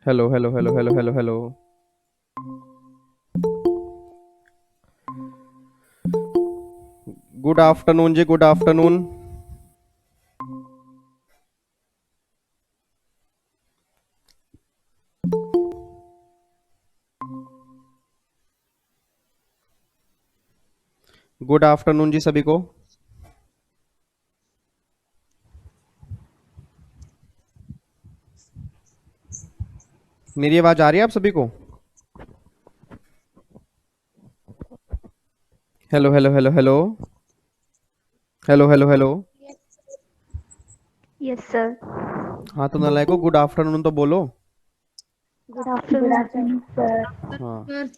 Hello hello hello hello hello hello. Good afternoon जी, good afternoon. Good afternoon जी सभी को। मेरी आवाज आ रही है आप सभी को? Hello hello hello hello hello hello hello. Yes sir. हाँ तो नालायको, गुड आफ्टरनून तो बोलो। Good afternoon sir. हाँ, सर।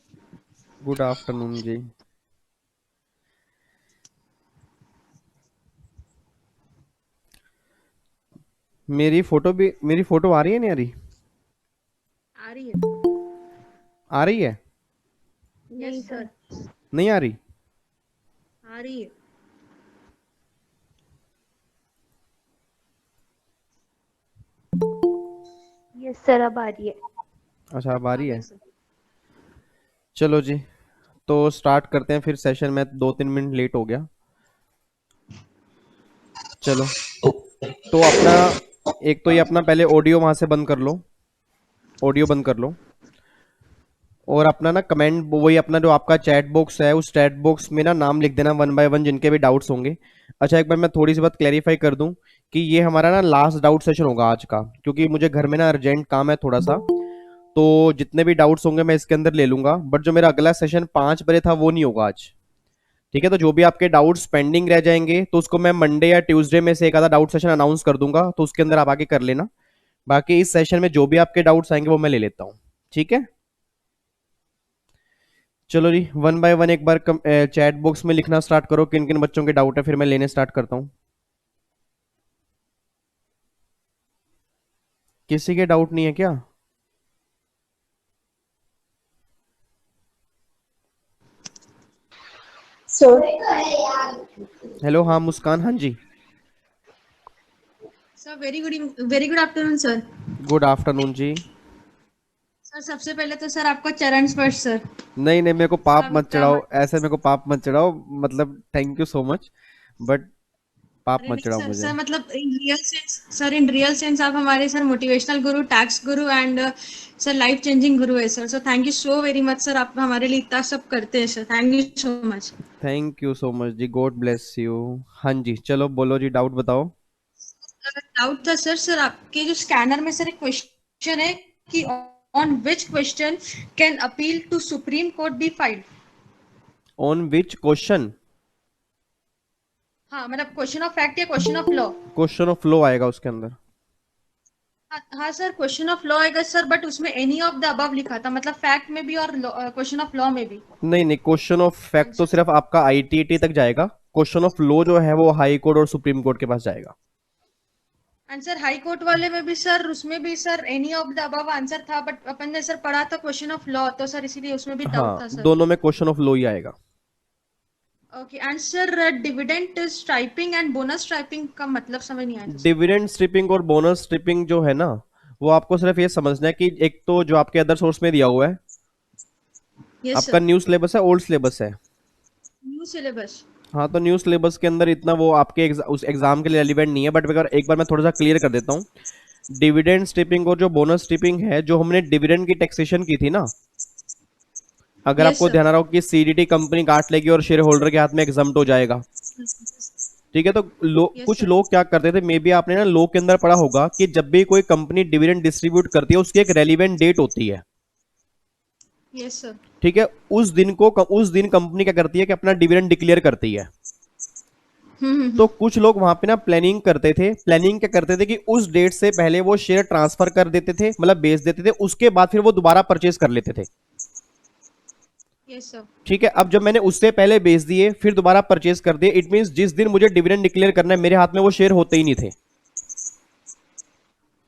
गुड आफ्टरनून जी। मेरी फोटो आ रही है नहीं आ रही? आ रही है। आ रही है? नहीं यस सर। सर। नहीं आ रही? आ रही है। यस सर, अब आ रही है। अच्छा, अब आ आ रही गई है। सर। चलो जी, तो स्टार्ट करते हैं फिर सेशन में। 2-3 मिनट लेट हो गया। चलो, तो अपना एक तो ये अपना पहले ऑडियो वहां से बंद कर लो। ऑडियो बंद कर लो। और अपना ना कमेंट, वही अपना जो आपका चैट बॉक्स है, उस चैट बॉक्स में ना नाम लिख देना वन बाय वन, जिनके भी डाउट्स होंगे। अच्छा, एक बार मैं थोड़ी सी बात क्लेरिफाई कर दूं कि ये हमारा ना लास्ट डाउट सेशन होगा आज का, क्योंकि मुझे घर में ना अर्जेंट काम है थोड़ा सा। तो जितने भी डाउट्स होंगे मैं इसके अंदर ले लूंगा, बट जो मेरा अगला सेशन 5 बजे था वो नहीं होगा आज। ठीक है, तो जो भी आपके डाउट्स पेंडिंग रह जाएंगे तो उसको मैं मंडे या ट्यूसडे में से एक आधा डाउट सेशन अनाउंस कर दूंगा, तो उसके अंदर आप आके कर लेना। बाकी इस सेशन में जो भी आपके डाउट्स आएंगे वो मैं ले लेता हूँ। ठीक है, चलो जी, वन बाय वन एक बार चैट बॉक्स में लिखना स्टार्ट करो किन किन बच्चों के डाउट है, फिर मैं लेने स्टार्ट करता हूँ। किसी के डाउट नहीं है क्या? सर हेलो, हाँ मुस्कान, हाँ जी। Sir very good afternoon sir. Good afternoon जी। सर सबसे पहले तो सर आपका चरण स्पर्श सर। नहीं नहीं, मेरे को सर पाप आप मत इतना चढ़ाओ ऐसे, मेरे को पाप मत चढ़ाओ। मतलब thank you so much, but पाप अरे मत नहीं चढ़ाओ सर, मुझे। सर मतलब इन रियल सेंस आप हमारे सर मोटिवेशनल गुरु, टैक्स गुरु एंड सर लाइफ चेंजिंग गुरु है sir. So thank you so very much sir, आप हमारे लिए इतना सब करते हैं sir. Thank you so much. Thank you so much जी, गॉड ब्लेस यू। हाँ जी, चलो बोलो जी, डाउट बताओ। डाउट था सर, सर आपके जो स्कैनर में सर एक क्वेश्चन है कि on which question can appeal to supreme court be filed. On which question? हाँ मतलब क्वेश्चन ऑफ फैक्ट या question of law. Question of law आएगा उसके अंदर। हाँ हाँ सर, क्वेश्चन ऑफ लॉ आएगा सर, बट उसमें एनी ऑफ द अबव लिखा था, मतलब फैक्ट में भी और क्वेश्चन ऑफ लॉ में भी नहीं नहीं, क्वेश्चन ऑफ फैक्ट तो आंसर। सिर्फ आपका आईटीटी तक जाएगा। क्वेश्चन ऑफ लॉ जो है वो हाई कोर्ट और सुप्रीम कोर्ट के पास जाएगा। आंसर हाई कोर्ट वाले में भी सर, उसमें भी sir any of the above answer था, बट अपन ने सर पढ़ा था क्वेश्चन ऑफ लॉ, तो सर इसीलिए उसमें भी डाउट हाँ, था सर। दोनों में क्वेश्चन ऑफ लॉ ही आएगा। Okay answer, dividend striping and bonus striping का मतलब समझ नहीं आया था सर। डिविडेंड स्ट्रिपिंग और बोनस स्ट्रिपिंग जो है ना, वो आपको सिर्फ ये समझना है कि एक तो जो आपके अदर सोर्स में दिया हुआ है, यस आपका सर। न्यू सिलेबस है, ओल्ड सिलेबस है? New syllabus. हाँ, तो न्यू सिलेबस के अंदर इतना वो आपके उस एग्जाम के लिए रेलिवेंट नहीं है, बट अगर एक बार मैं थोड़ा सा क्लियर कर देता हूँ। डिविडेंड स्ट्रिपिंग और जो बोनस स्ट्रिपिंग है, जो हमने डिविडेंड की टैक्सेशन की थी ना, अगर यस आपको सर। ध्यान आ रहा हो कि सीडीटी कंपनी काट लेगी और शेयर होल्डर के हाथ में एग्जम्प्ट हो जाएगा। ठीक है, तो यस कुछ सर। लोग क्या करते थे, मे बी आपने ना लॉ के अंदर पढ़ा होगा कि जब भी कोई कंपनी डिविडेंड डिस्ट्रीब्यूट करती है उसकी एक रेलिवेंट डेट होती है। Yes sir. ठीक है, उस दिन कंपनी क्या करती है कि अपना डिविडेंड डिक्लेयर करती है। तो हम्म। कुछ लोग वहां पे ना प्लानिंग करते थे। प्लानिंग क्या करते थे कि उस डेट से पहले वो शेयर ट्रांसफर कर देते थे, मतलब बेच देते थे, उसके बाद फिर वो दोबारा परचेज कर लेते थे। Yes sir. ठीक है, अब जब मैंने उससे पहले बेच दिए फिर दोबारा परचेज कर दिए, इट मींस जिस दिन मुझे डिविडेंड डिक्लेयर करना है मेरे हाथ में वो शेयर होते ही नहीं थे।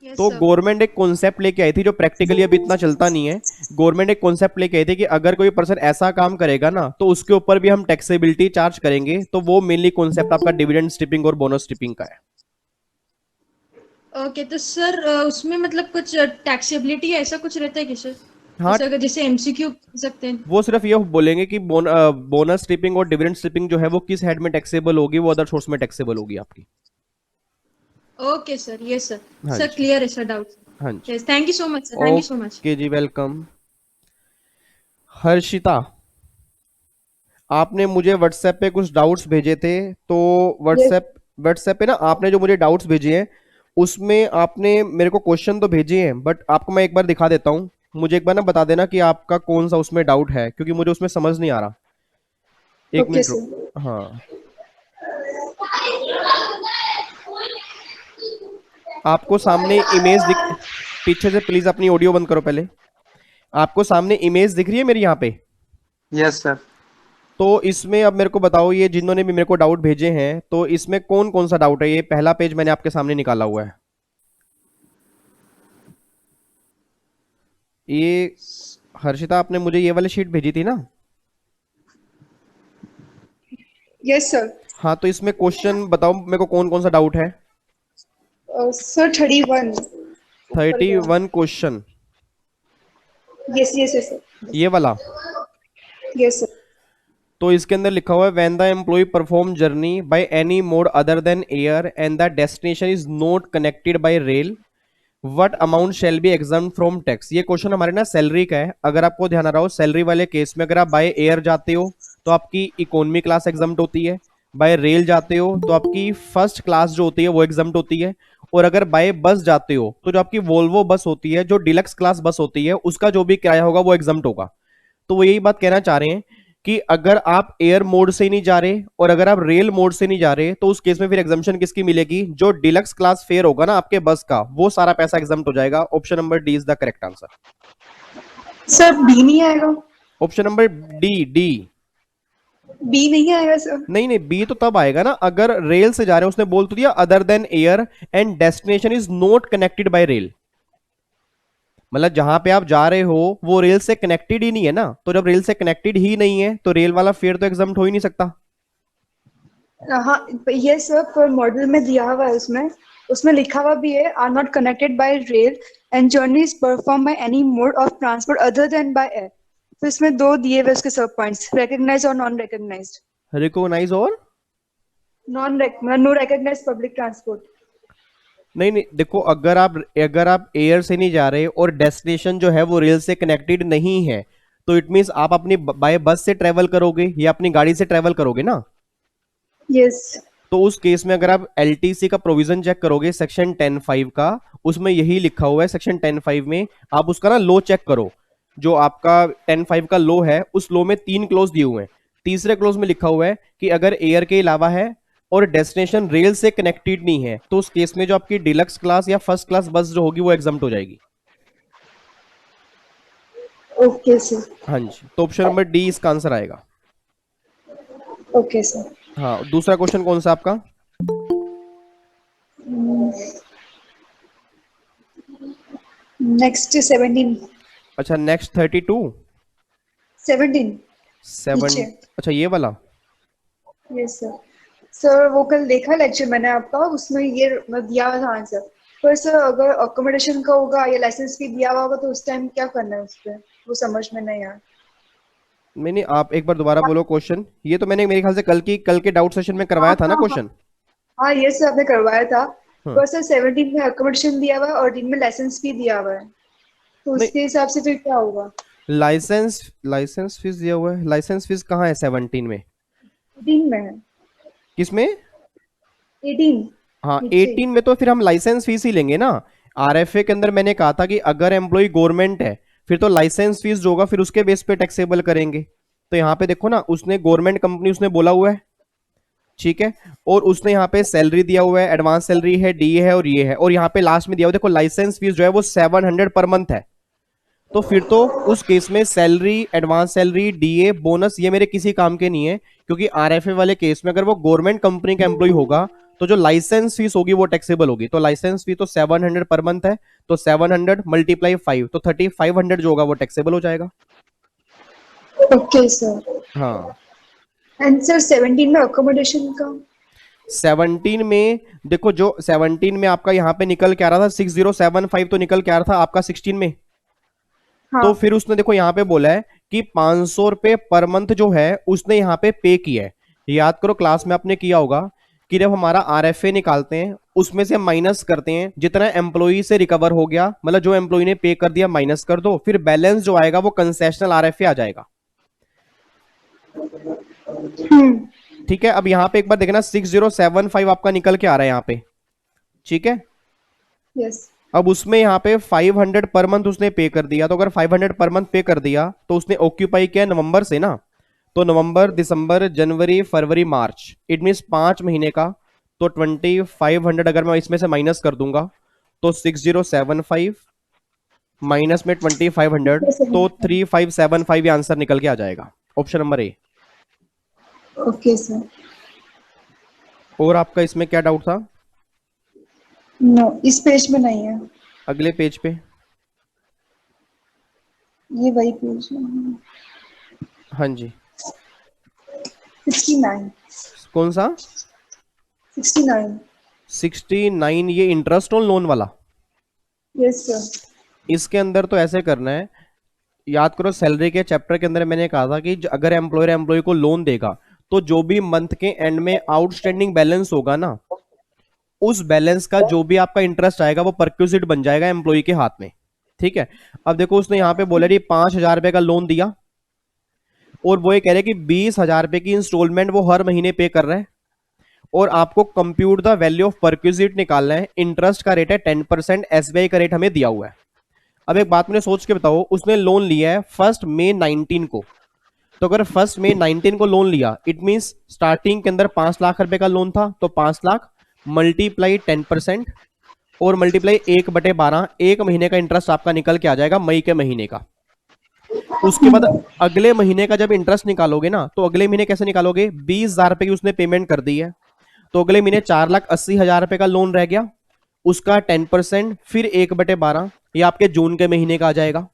यस तो सर। गवर्नमेंट एक कॉन्सेप्ट लेके आई थी जो प्रैक्टिकली अभी इतना चलता नहीं है। गवर्नमेंट एक कॉन्सेप्ट लेके आई थी कि अगर कोई पर्सन ऐसा काम करेगा ना तो उसके ऊपर भी हम टैक्सेबिलिटी चार्ज करेंगे, तो वो मेनली कॉन्सेप्ट आपका डिविडेंड स्ट्रिपिंग और बोनस स्ट्रिपिंग का है। ओके, तो सर उसमें मतलब कुछ टैक्सेबिलिटी ऐसा कुछ रहता है क्या सर? हाँ, जैसे अगर जैसे एमसीक्यू पूछ सकते हैं। वो सिर्फ ये बोलेंगे कि बोनस स्ट्रिपिंग और डिविडेंड स्ट्रिपिंग जो है वो किस हेड में टैक्सेबल होगी, वो अदर सोर्स में टैक्सेबल होगी आपकी। Okay sir, yes sir. हाँ सर जी। क्लियर है सर डाउट। हाँ जी। Yes, thank you so much sir, thank you so much. Okay जी, वेलकम। हर्षिता, आपने मुझे व्हाट्सएप पे कुछ डाउट्स भेजे थे, तो यस व्हाट्सएप व्हाट्सएप पे ना आपने जो मुझे डाउट्स भेजे हैं उसमें आपने मेरे को क्वेश्चन तो भेजे हैं, बट आपको मैं एक बार दिखा देता हूँ। मुझे एक बार ना बता देना कि आपका कौन सा उसमें डाउट है, क्योंकि मुझे उसमें समझ नहीं आ रहा। एक ओके मिनट रुक। सर। हाँ, आपको सामने इमेज दिख, पीछे से प्लीज अपनी ऑडियो बंद करो पहले। आपको सामने इमेज दिख रही है मेरी यहाँ पे? Yes sir. तो इसमें अब मेरे को बताओ, ये जिन्होंने भी मेरे को डाउट भेजे हैं, तो इसमें कौन कौन सा डाउट है? ये पहला पेज मैंने आपके सामने निकाला हुआ है। ये हर्षिता, आपने मुझे ये वाली शीट भेजी थी ना? Yes sir. हाँ, तो इसमें क्वेश्चन बताओ मेरे को कौन कौन सा डाउट है। सर 31 ऊपर गया। 31 question, yes yes yes sir. ये वाला। Yes sir. तो इसके अंदर लिखा हुआ है, when the employ perform journey by any mode other than air and the destination is not connected by rail, what amount shall be exempt from tax. ये question हमारे ना सैलरी का है। अगर आपको ध्यान आ रहा हो, सैलरी वाले केस में अगर आप बाय एयर जाते हो तो आपकी इकोनॉमी क्लास एग्जाम्प्ट होती है, बाय रेल जाते हो तो आपकी फर्स्ट क्लास जो होती है वो एग्जाम्प्ट होती है, और अगर बाय बस जाते हो तो जो आपकी वोल्वो बस होती है, जो डिलक्स क्लास बस होती है, उसका जो भी किराया होगा वो एग्जाम्प्ट होगा। तो वो यही बात कहना चाह रहे हैं कि अगर आप एयर मोड से नहीं जा रहे और अगर आप रेल मोड से नहीं जा रहे, तो उस केस में फिर एग्जाम्पशन किसकी मिलेगी? जो डिलक्स क्लास फेयर होगा ना आपके बस का, वो सारा पैसा एग्जाम्प्ट हो जाएगा। Option number D is the correct answer. Sir B नहीं आएगा? Option number D, D. B नहीं आएगा सर? नहीं नहीं, बी तो तब आएगा ना अगर रेल से जा रहे हैं। उसने बोल तो दिया other than air and destination is not connected by rail, मतलब जहां पे आप जा रहे हो वो रेल से कनेक्टेड ही नहीं है ना। तो जब रेल से कनेक्टेड ही नहीं है तो रेल वाला फेयर तो एग्जाम्प्ट हो ही नहीं सकता। हाँ यस सर, पर मॉडल में दिया हुआ है उसमें, उसमें लिखा हुआ भी है are not connected by rail and journey is perform by any mode of transport other than by air. तो इसमें दो दिए हुए उसके सब पॉइंट्स, रिकॉग्नाइज्ड और नॉन रिकॉग्नाइज्ड। रिकॉग्नाइज और नो रिकॉग्नाइज्ड पब्लिक ट्रांसपोर्ट। नहीं नहीं, देखो अगर आप एयर से नहीं जा रहे और डेस्टिनेशन जो है वो रेल से कनेक्टेड नहीं है, तो इट मींस आप अपनी बाय बस से ट्रेवल करोगे या अपनी गाड़ी से ट्रेवल करोगे ना। यस। तो उस केस में अगर आप एलटीसी का प्रोविजन चेक करोगे सेक्शन 10(5) का, उसमें यही लिखा हुआ है। सेक्शन 10(5) में आप उसका ना लो चेक करो, जो आपका 10(5) का लो है, उस लो में 3 क्लोज दिए हुए हैं। तीसरे क्लोज में लिखा हुआ है कि अगर एयर के अलावा है और डेस्टिनेशन रेल से कनेक्टेड नहीं है, तो उस केस में जो आपकी डिलक्स क्लास या फर्स्ट क्लास बस जो होगी वो एग्जाम्प्ट हो जाएगी। Okay sir. हाँ जी, तो ऑप्शन नंबर डी इसका आंसर आएगा। Okay sir. हाँ, दूसरा क्वेश्चन कौन सा आपका? नेक्स्ट 17। अच्छा, नेक्स्ट 32। 17 7। नीचे। अच्छा, ये वाला। Yes sir. सर वो कल देखा लेक्चर मैंने आपका, उसमें ये दिया हुआ था आंसर। पर सर अगर अकोमोडेशन का होगा या लाइसेंस फी दिया हुआ होगा तो उस टाइम क्या करना है उस पर, वो समझ में नहीं आया। नहीं, आप एक बार दोबारा बोलो क्वेश्चन। ये तो मैंने मेरे ख्याल से कल के डाउट सेशन में करवाया था ना क्वेश्चन। हाँ ये सर आपने करवाया था। हाँ। पर सर 17 में अकोमोडेशन दिया हुआ है और 18 में लाइसेंस फी दिया हुआ है, तो नहीं, उसके हिसाब से फिर क्या होगा? लाइसेंस फीस दिया हुआ है। लाइसेंस फीस कहाँ है 17 में? 18 में है। किसमें? 18 हाँ, नीचे। 18 में तो फिर हम लाइसेंस फीस ही लेंगे ना। आरएफए के अंदर मैंने कहा था कि अगर एम्प्लॉय गवर्नमेंट है फिर तो लाइसेंस फीस जो होगा फिर उसके बेस पे टैक्सेबल करेंगे। तो यहाँ पे देखो ना, उसने गवर्नमेंट कंपनी उसने बोला हुआ है, ठीक है, और उसने यहाँ पे सैलरी दिया हुआ है, एडवांस सैलरी है, डीए है और ये है, और यहाँ पे लास्ट में दिया हुआ देखो लाइसेंस फीस जो है वो 700 पर मंथ है। तो फिर तो उस केस में salary, advance salary, DA, bonus ये मेरे किसी काम के नहीं है, क्योंकि आरएफए वाले केस में अगर वो गवर्नमेंट कंपनी का एम्प्लॉय होगा तो जो लाइसेंस फीस होगी वो टैक्सेबल होगी। तो लाइसेंस फी तो 700 पर मंथ है, तो 700 मल्टीप्लाई 5 तो 3500 जो होगा वो टैक्सेबल हो जाएगा। Okay sir. हाँ, एंड सर 17 में अकोमोडेशन का? 17 में देखो, जो 17 में आपका यहाँ पे निकल के आ रहा था 6075 तो निकल के आ रहा था आपका 16 में। हाँ तो फिर उसने देखो यहाँ पे बोला है कि 500 रुपए पर मंथ जो है उसने यहाँ पे पे किया है। याद करो क्लास में आपने किया होगा कि जब हमारा आरएफए निकालते हैं उसमें से माइनस करते हैं जितना एम्प्लॉई से रिकवर हो गया, मतलब जो एम्प्लॉई ने पे कर दिया माइनस कर दो, फिर बैलेंस जो आएगा वो कंसेशनल आरएफए आ जाएगा। ठीक है, अब यहाँ पे एक बार देखना 6075 आपका निकल के आ रहा है यहाँ पे, ठीक है। यस अब उसमें यहाँ पे 500 पर मंथ उसने पे कर दिया, तो अगर 500 पर मंथ पे कर दिया तो उसने ऑक्यूपाई किया नवंबर से ना, तो नवंबर दिसंबर जनवरी फरवरी मार्च, इट मीन 5 महीने का। तो 2500 अगर मैं इसमें से माइनस कर दूंगा तो 6075 माइनस में 2500, तो 3575 ये आंसर निकल के आ जाएगा, option number A. Okay sir. और आपका इसमें क्या डाउट था? नो, इस पेज में नहीं है, अगले पेज पे। ये वही पेज है। हाँ जी, 69 कौन सा? 69। 69, ये इंटरेस्ट ऑन लोन वाला। Yes sir. इसके अंदर तो ऐसे करना है, याद करो सैलरी के चैप्टर के अंदर मैंने कहा था कि अगर एम्प्लॉयर एम्प्लॉय को लोन देगा तो जो भी मंथ के एंड में आउटस्टैंडिंग बैलेंस होगा ना, उस बैलेंस का जो भी आपका इंटरेस्ट आएगा वो परक्यूजिट बन जाएगा एम्प्लॉय के हाथ में। ठीक है, अब देखो उसने यहाँ पे बोला 5,000 रुपए का लोन दिया और वो ये कह रहे हैं कि 20,000 रुपए की इंस्टॉलमेंट वो हर महीने पे कर रहा है, और आपको compute the value of perquisite निकालना है। इंटरेस्ट का रेट है 10%, एसबीआई का रेट हमें दिया हुआ है। अब एक बात मुझे सोच के बताओ, उसने लोन लिया है 1 मई 19 को, तो अगर 1 मई 19 को लोन लिया इट मींस स्टार्टिंग के अंदर 5 लाख रुपए का लोन था, तो 5 लाख मल्टीप्लाई 10% और मल्टीप्लाई 1/12, एक महीने का इंटरेस्ट आपका निकल के आ जाएगा मई के महीने का। उसके बाद अगले महीने का जब इंटरेस्ट निकालोगे ना, तो अगले महीने कैसे निकालोगे? 20,000 रुपए की उसने पेमेंट कर दी है, तो अगले महीने 4,80,000 रुपए का लोन रह गया, उसका 10% फिर 1/12, ये आपके जून के महीने का आ जाएगा।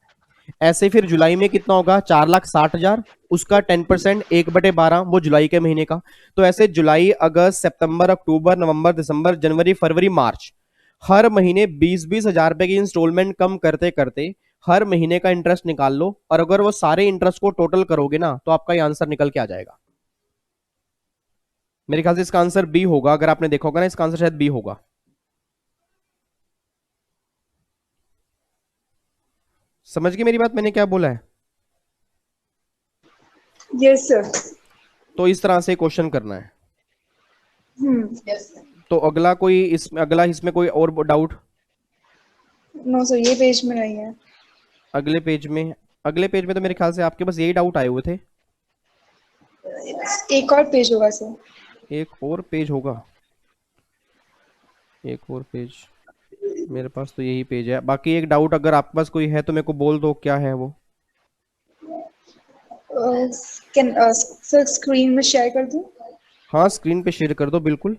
ऐसे फिर जुलाई में कितना होगा? 4,60,000, उसका 10% 1/12, वो जुलाई के महीने का। तो ऐसे जुलाई अगस्त सितंबर अक्टूबर नवंबर दिसंबर जनवरी फरवरी मार्च, हर महीने 20-20 हजार रुपए की इंस्टॉलमेंट कम करते करते हर महीने का इंटरेस्ट निकाल लो, और अगर वो सारे इंटरेस्ट को टोटल करोगे ना तो आपका ये आंसर निकल के आ जाएगा। मेरे ख्याल से इसका आंसर बी होगा, अगर आपने देखा होगा ना इसका आंसर शायद बी होगा। समझ गए मेरी बात, मैंने क्या बोला है? Yes sir. तो इस तरह से क्वेश्चन करना है। यस। तो अगला कोई इसमें कोई और डाउट? नो सर, ये पेज में नहीं है। अगले पेज में तो मेरे ख्याल से आपके बस यही डाउट आए हुए थे। एक और पेज होगा सर। एक और पेज होगा, एक और पेज, मेरे पास तो यही पेज है। बाकी एक डाउट अगर आपके पास कोई है तो मेरे को बोल दो, क्या है वो? कैन सर स्क्रीन में शेयर कर दूं? हाँ, स्क्रीन पे शेयर कर दो, बिल्कुल।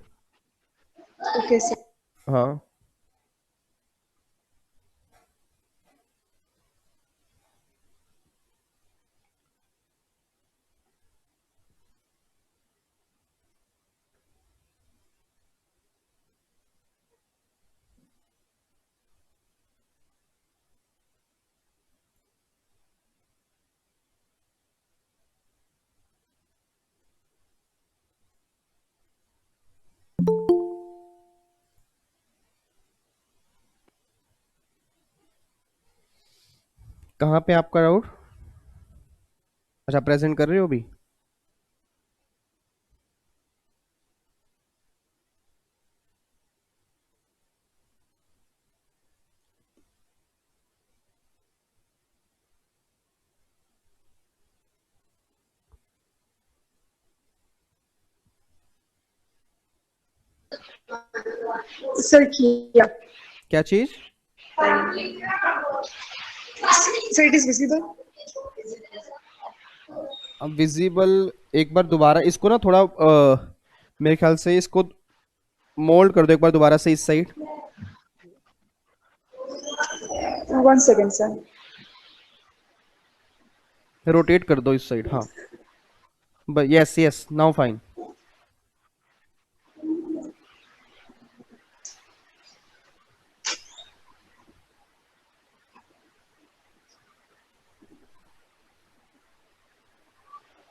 Okay sir. हाँ, कहाँ पे आपका डाउट? अच्छा, प्रेजेंट कर रहे हो अभी? सर किया। क्या चीज? Sir it is visible. अब विजिबल, एक बार दोबारा इसको ना थोड़ा मेरे ख्याल से इसको मोल्ड कर दो एक बार दोबारा से इस साइड। 1 second sir. रोटेट कर दो इस साइड, हाँ। Yes yes, now fine.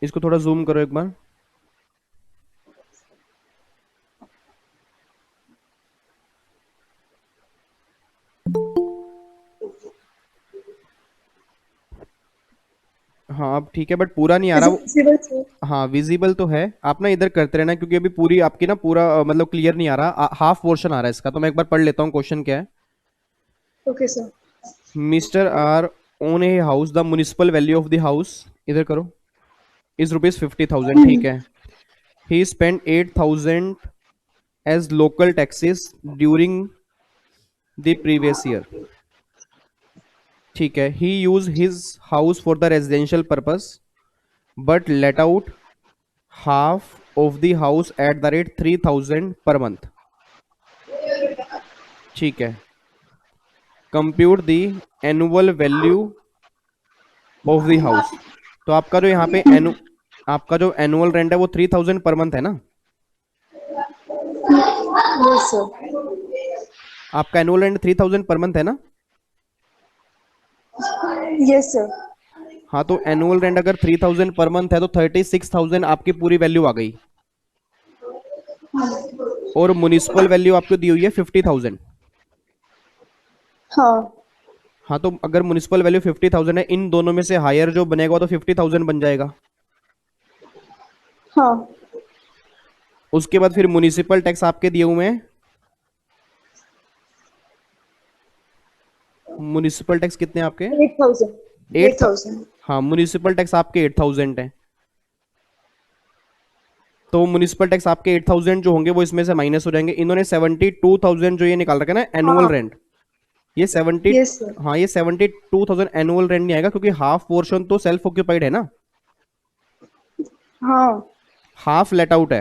इसको थोड़ा जूम करो एक बार। हाँ अब ठीक है, बट पूरा नहीं आ Is रहा it वो। visible, sir? हाँ विजिबल तो है, आप ना इधर करते रहना, क्योंकि अभी पूरी आपकी ना पूरा मतलब क्लियर नहीं आ रहा, हाफ पोर्शन आ रहा है इसका। तो मैं एक बार पढ़ लेता हूँ क्वेश्चन क्या है। Okay, sir. Mister R own a house, the municipal value of the house, इधर करो, इज ₹50,000, ठीक है। He spend 8,000 as local taxes during the previous year, ठीक है। He use his house for the residential purpose but let out half of the house at the rate 3,000 per month, ठीक है। Compute the annual value of the house. तो आपका जो यहाँ पे आपका जो एनुअल रेंट है वो 3,000 पर मंथ है ना। Yes, sir. आपका एनुअल रेंट 3,000 पर मंथ है ना। Yes, sir. हाँ तो एनुअल रेंट अगर 3,000 पर मंथ है तो 36,000 आपकी पूरी वैल्यू आ गई, और म्युनिसिपल वैल्यू आपको दी हुई है 50,000। हाँ हाँ तो अगर म्युनिसिपल वैल्यू 50,000 है, इन दोनों में से हायर जो बनेगा तो 50,000 बन जाएगा। हाँ उसके बाद फिर म्युनिसिपल टैक्स आपके दिए हुए हैं, म्युनिसिपल टैक्स कितने हैं आपके? 8,000. 8,000. हाँ म्युनिसिपल टैक्स आपके 8,000 है। तो म्युनिसिपल टैक्स आपके 8,000 जो होंगे वो इसमें से माइनस हो जाएंगे। इन्होंने 72,000 जो ये निकाल रखा है ना एनुअल हाँ. रेंट, ये 70, Yes, sir. हाँ ये 72,000 एनुअल रेंट नहीं आएगा, क्योंकि हाफ पोर्शन तो सेल्फ ऑक्यूपाइड है ना, हाँ. हाफ लेट आउट है।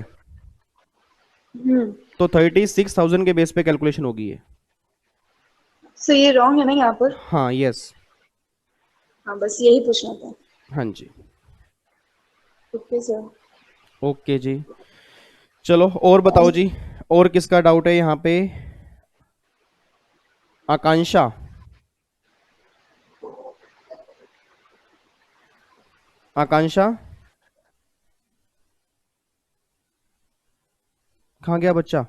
हम्म. तो 36,000 के बेस पे कैलकुलेशन होगी ये। So ये wrong है ना यहाँ पर? हाँ यस, हाँ बस यही पूछना था. हाँ जी, Okay, sir. ओके जी। चलो और बताओ जी, और किसका डाउट है यहाँ पे? आकांक्षा, आकांक्षा कहाँ गया बच्चा?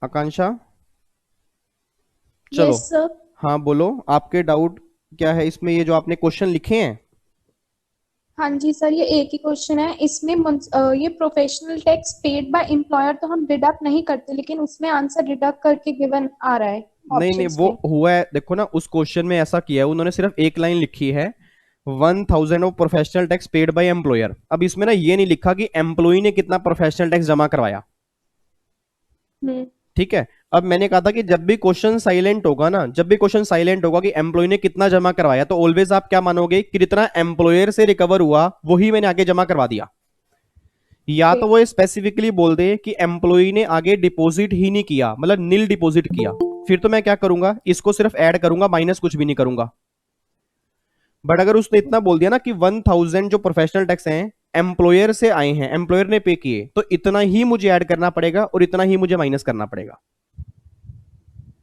आकांक्षा चलो। Yes sir. हाँ बोलो, आपके डाउट क्या है इसमें? ये जो आपने क्वेश्चन लिखे हैं, हाँ जी सर, ये एक ही क्वेश्चन है इसमें। ये professional tax paid by employer तो हम डिडक्ट नहीं करते, लेकिन उसमें आंसर डिडक्ट करके गिवन आ रहा है नहीं नहीं ऑप्शंस वो में। हुआ है, देखो ना उस क्वेश्चन में ऐसा किया है उन्होंने, सिर्फ एक लाइन लिखी है 1,000 of professional tax paid by employer. अब इसमें ना ये नहीं लिखा कि एम्प्लॉय ने कितना प्रोफेशनल टैक्स जमा करवाया, ठीक है। अब मैंने कहा था कि जब भी क्वेश्चन साइलेंट होगा ना, जब भी क्वेश्चन साइलेंट होगा कि एम्प्लॉय ने कितना जमा करवाया, तो ऑलवेज आप क्या मानोगे कि जितना एम्प्लॉयर से रिकवर हुआ वही मैंने आगे जमा करवा दिया। या तो वो स्पेसिफिकली बोल दे कि एम्प्लॉय ने आगे डिपॉजिट ही नहीं किया, मतलब नील डिपॉजिट किया, फिर तो मैं क्या करूंगा, इसको सिर्फ ऐड करूंगा, माइनस कुछ भी नहीं करूंगा। बट अगर उसने इतना बोल दिया ना कि 1,000 जो प्रोफेशनल टैक्स हैं एम्प्लॉयर से आए हैं, एम्प्लॉयर ने पे किए, तो इतना ही मुझे ऐड करना पड़ेगा और इतना ही मुझे माइनस करना पड़ेगा।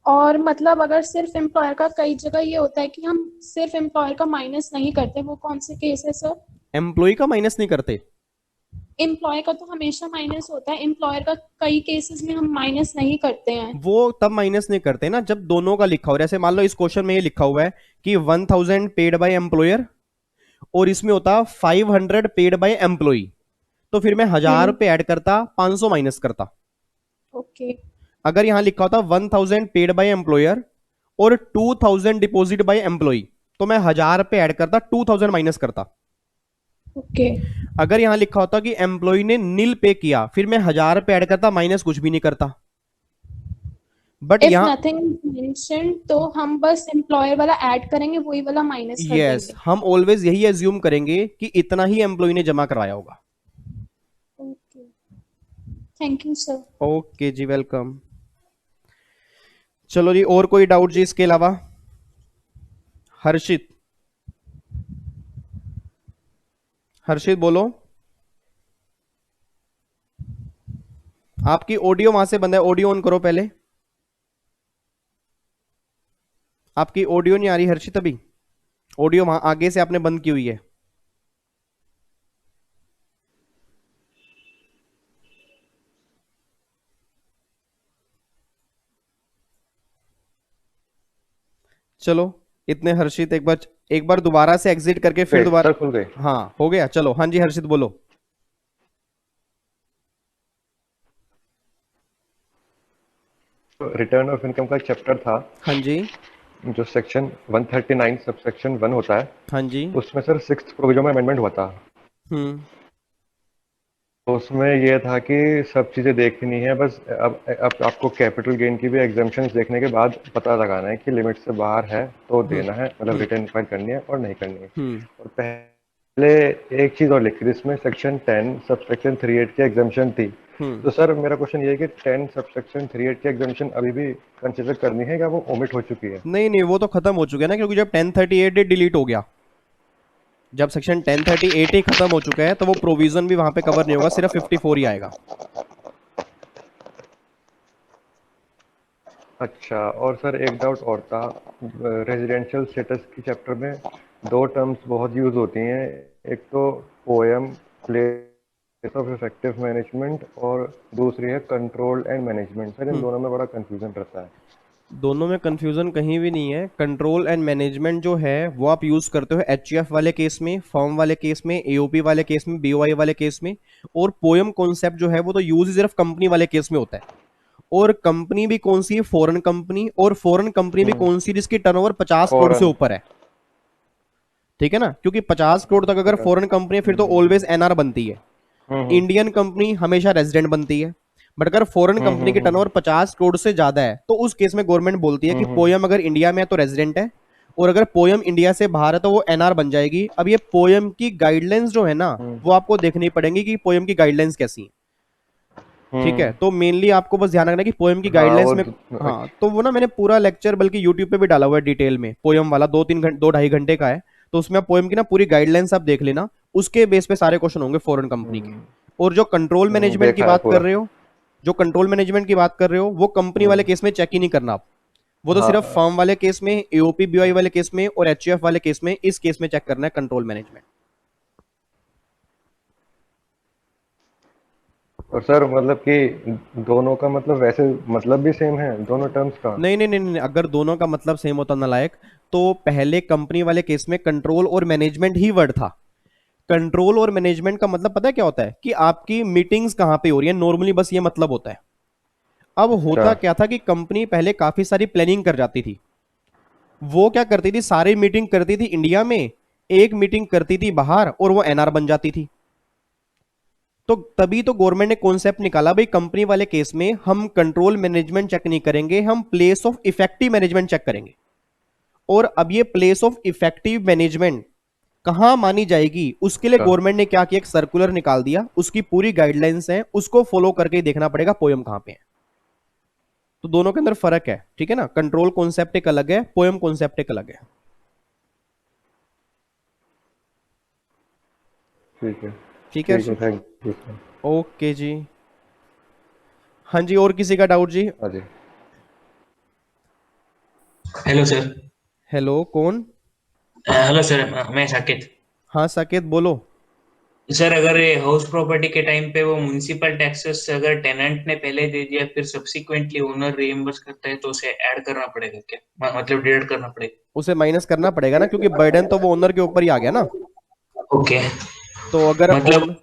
और मतलब अगर सिर्फ एम्प्लॉयर का, कई जगह ये होता है कि हम सिर्फ एम्प्लॉयर का माइनस नहीं करते, वो कौन से केस है सर? एम्प्लॉय का माइनस नहीं करते? एम्प्लॉय का तो हमेशा माइनस होता है, एम्प्लॉयर का कई केसेस में हम माइनस नहीं करते हैं। वो तब माइनस नहीं करते ना जब दोनों का लिखा हो। जैसे मान लो इस क्वेश्चन में ये लिखा हुआ है कि 1,000 पेड बाय एम्प्लॉयर और इसमें होता 500 पेड बाय एम्प्लॉय, तो फिर मैं 1,000 पे ऐड करता, 500 माइनस करता। ओके। अगर यहां लिखा होता 1,000 पेड बाय एम्प्लॉयर और 2,000 डिपॉजिट बाय एम्प्लॉय, तो मैं 1,000 पे ऐड करता, 2,000 माइनस करता। ओके। अगर यहां लिखा होता कि एम्प्लॉय ने नील पे किया, फिर मैं 1,000 पे ऐड करता, माइनस कुछ भी नहीं करता। बट इफ यहां नथिंग मेंशन तो हम बस एम्प्लॉयर वाला ऐड करेंगे, वही वाला माइनस कर यस, देंगे। हम ऑलवेज यही एज्यूम करेंगे कि इतना ही एम्प्लॉय ने जमा करवाया होगा। Okay, thank you sir. Okay जी, वेलकम। चलो जी, और कोई डाउट जी इसके अलावा? हर्षित, हर्षित बोलो। आपकी ऑडियो वहां से बंद है, ऑडियो ऑन करो पहले। आपकी ऑडियो नहीं आ रही हर्षित अभी। ऑडियो वहां आगे से आपने बंद की हुई है। चलो, इतने हर्षित एक बार दोबारा से एग्जिट करके फिर दोबारा। सर खुल गए। हाँ हो गया, चलो। हाँ जी हर्षित बोलो। रिटर्न ऑफ इनकम का चैप्टर था, हाँ जी। जो सेक्शन 139 सब सेक्शन 1 होता है, हाँ जी। उसमें सर 6th प्रोविजन में अमेंडमेंट हुआ था। हम्म। तो उसमें ये था कि सब चीज़ें देखनी है, बस अब आपको कैपिटल गेन की भी एग्जाम्पशंस देखने के बाद पता लगाना है कि लिमिट से बाहर है तो देना है, मतलब रिटर्न फाइल करनी है और नहीं करनी है। और पहले एक चीज़ और लिखी थी इसमें, सेक्शन 10 सब सेक्शन 38 की एग्जाम्पशन थी। तो सर मेरा क्वेश्चन ये है कि 10 सब सेक्शन 38 की एग्जाम्पशन अभी भी कंसिडर करनी है या वो ओमिट हो चुकी है? नहीं नहीं, वो तो खत्म हो चुका है ना, क्योंकि जब 1038 डिलीट हो गया, जब सेक्शन 1038 ही खत्म हो चुका है तो वो प्रोविजन भी वहां पे कवर नहीं होगा, सिर्फ 54 ही आएगा। अच्छा, और सर एक डाउट और था, रेजिडेंशियल स्टेटस की चैप्टर में दो टर्म्स बहुत यूज होती हैं, एक तो poem place of effective management और दूसरी है कंट्रोल एंड मैनेजमेंट। सर इन दोनों में बड़ा कंफ्यूजन रहता है। दोनों में कंफ्यूजन कहीं भी नहीं है। कंट्रोल एंड मैनेजमेंट जो है वो आप यूज करते हो एचयूएफ वाले केस में, फर्म वाले केस में, एओपी वाले केस में, बीओआई वाले केस में। और पोयम कॉन्सेप्ट जो है वो तो यूज सिर्फ कंपनी वाले केस में होता है। और कंपनी भी कौन सी है? Foreign company. और फॉरेन कंपनी भी कौन सी? जिसकी टर्नओवर 50 करोड़ से ऊपर है, ठीक है ना, क्योंकि 50 करोड़ तक अगर फॉरेन कंपनी है फिर तो ऑलवेज एनआर बनती है। इंडियन कंपनी हमेशा रेजिडेंट बनती है। बट अगर फॉरेन कंपनी की टर्नओवर 50 करोड़ से ज्यादा है तो उस केस में गवर्नमेंट बोलती है कि पोयम अगर इंडिया में है तो रेजिडेंट है, और अगर पोयम इंडिया से बाहर है तो वो एनआर बन जाएगी। अब ये पोयम की गाइडलाइंस जो है ना वो आपको देखनी पड़ेंगी कि पोयम की गाइडलाइंस कैसी है, ठीक है। तो मेनली आपको बस ध्यान रखना है कि पोयम की गाइडलाइंस में, हाँ तो वो ना मैंने पूरा लेक्चर बल्कि यूट्यूब पे भी डाला हुआ है डिटेल में, पोयम वाला 2-2.5 घंटे का है। तो उसमें आप पोयम की ना पूरी गाइडलाइंस आप देख लेना, उसके बेस पे सारे क्वेश्चन होंगे फॉरेन कंपनी के। और जो कंट्रोल मैनेजमेंट की देखा है बात पूरा। कर रहे हो, जो कंट्रोल मैनेजमेंट की बात कर रहे हो वो कंपनी वाले केस में चेक ही नहीं करना आप, वो तो सिर्फ फर्म वाले केस में, एओपी बीओआई वाले केस में और एचयूएफ वाले केस में, इस केस में चेक करना है कंट्रोल मैनेजमेंट। और सर मतलब कि दोनों का मतलब वैसे मतलब भी सेम है दोनों टर्म्स का? नहीं नहीं नहीं नहीं, अगर दोनों का मतलब सेम होता नालायक तो पहले कंपनी वाले केस में कंट्रोल और मैनेजमेंट ही वर्ड था। कंट्रोल और मैनेजमेंट का मतलब पता है क्या होता है? कि आपकी मीटिंग्स कहां पे हो रही है, नॉर्मली बस ये मतलब होता है। अब होता क्या था कि कंपनी पहले काफी सारी प्लानिंग कर जाती थी। वो क्या करती थी? सारी मीटिंग करती थी इंडिया में, एक मीटिंग करती थी बाहर और वो एनआर बन जाती थी। तो तभी तो गवर्नमेंट ने कॉन्सेप्ट निकाला भाई कंपनी वाले केस में हम कंट्रोल मैनेजमेंट चेक नहीं करेंगे, हम place of effective management check करेंगे। और अब ये प्लेस ऑफ इफेक्टिव मैनेजमेंट कहां मानी जाएगी उसके लिए गवर्नमेंट ने क्या किया? एक सर्कुलर निकाल दिया, उसकी पूरी गाइडलाइंस है, उसको फॉलो करके देखना पड़ेगा पोयम कहां पे है। तो दोनों के अंदर फर्क है, ठीक है ना। कंट्रोल कॉन्सेप्ट एक अलग है, पोयम कॉन्सेप्ट एक अलग है। ठीक है ठीक है, थैंक यू। ओके जी। हाँ जी, और किसी का डाउट जी? हाँ जी। Hello sir. हेलो, कौन? हेलो सर, मैं साकेत। हाँ साकेत बोलो। सर अगर ये हाउस प्रॉपर्टी के टाइम पे वो म्युनिसिपल टैक्सेस अगर टेनेंट ने पहले दे दिया फिर सब्सिक्वेंटली ओनर रीइंबर्स करता है तो उसे ऐड करना पड़ेगा क्या? मतलब डिडक्ट करना पड़ेगा? उसे माइनस करना पड़ेगा ना, क्योंकि बर्डन तो वो ओनर के ऊपर ही आ गया ना। ओके। तो अगर मतलब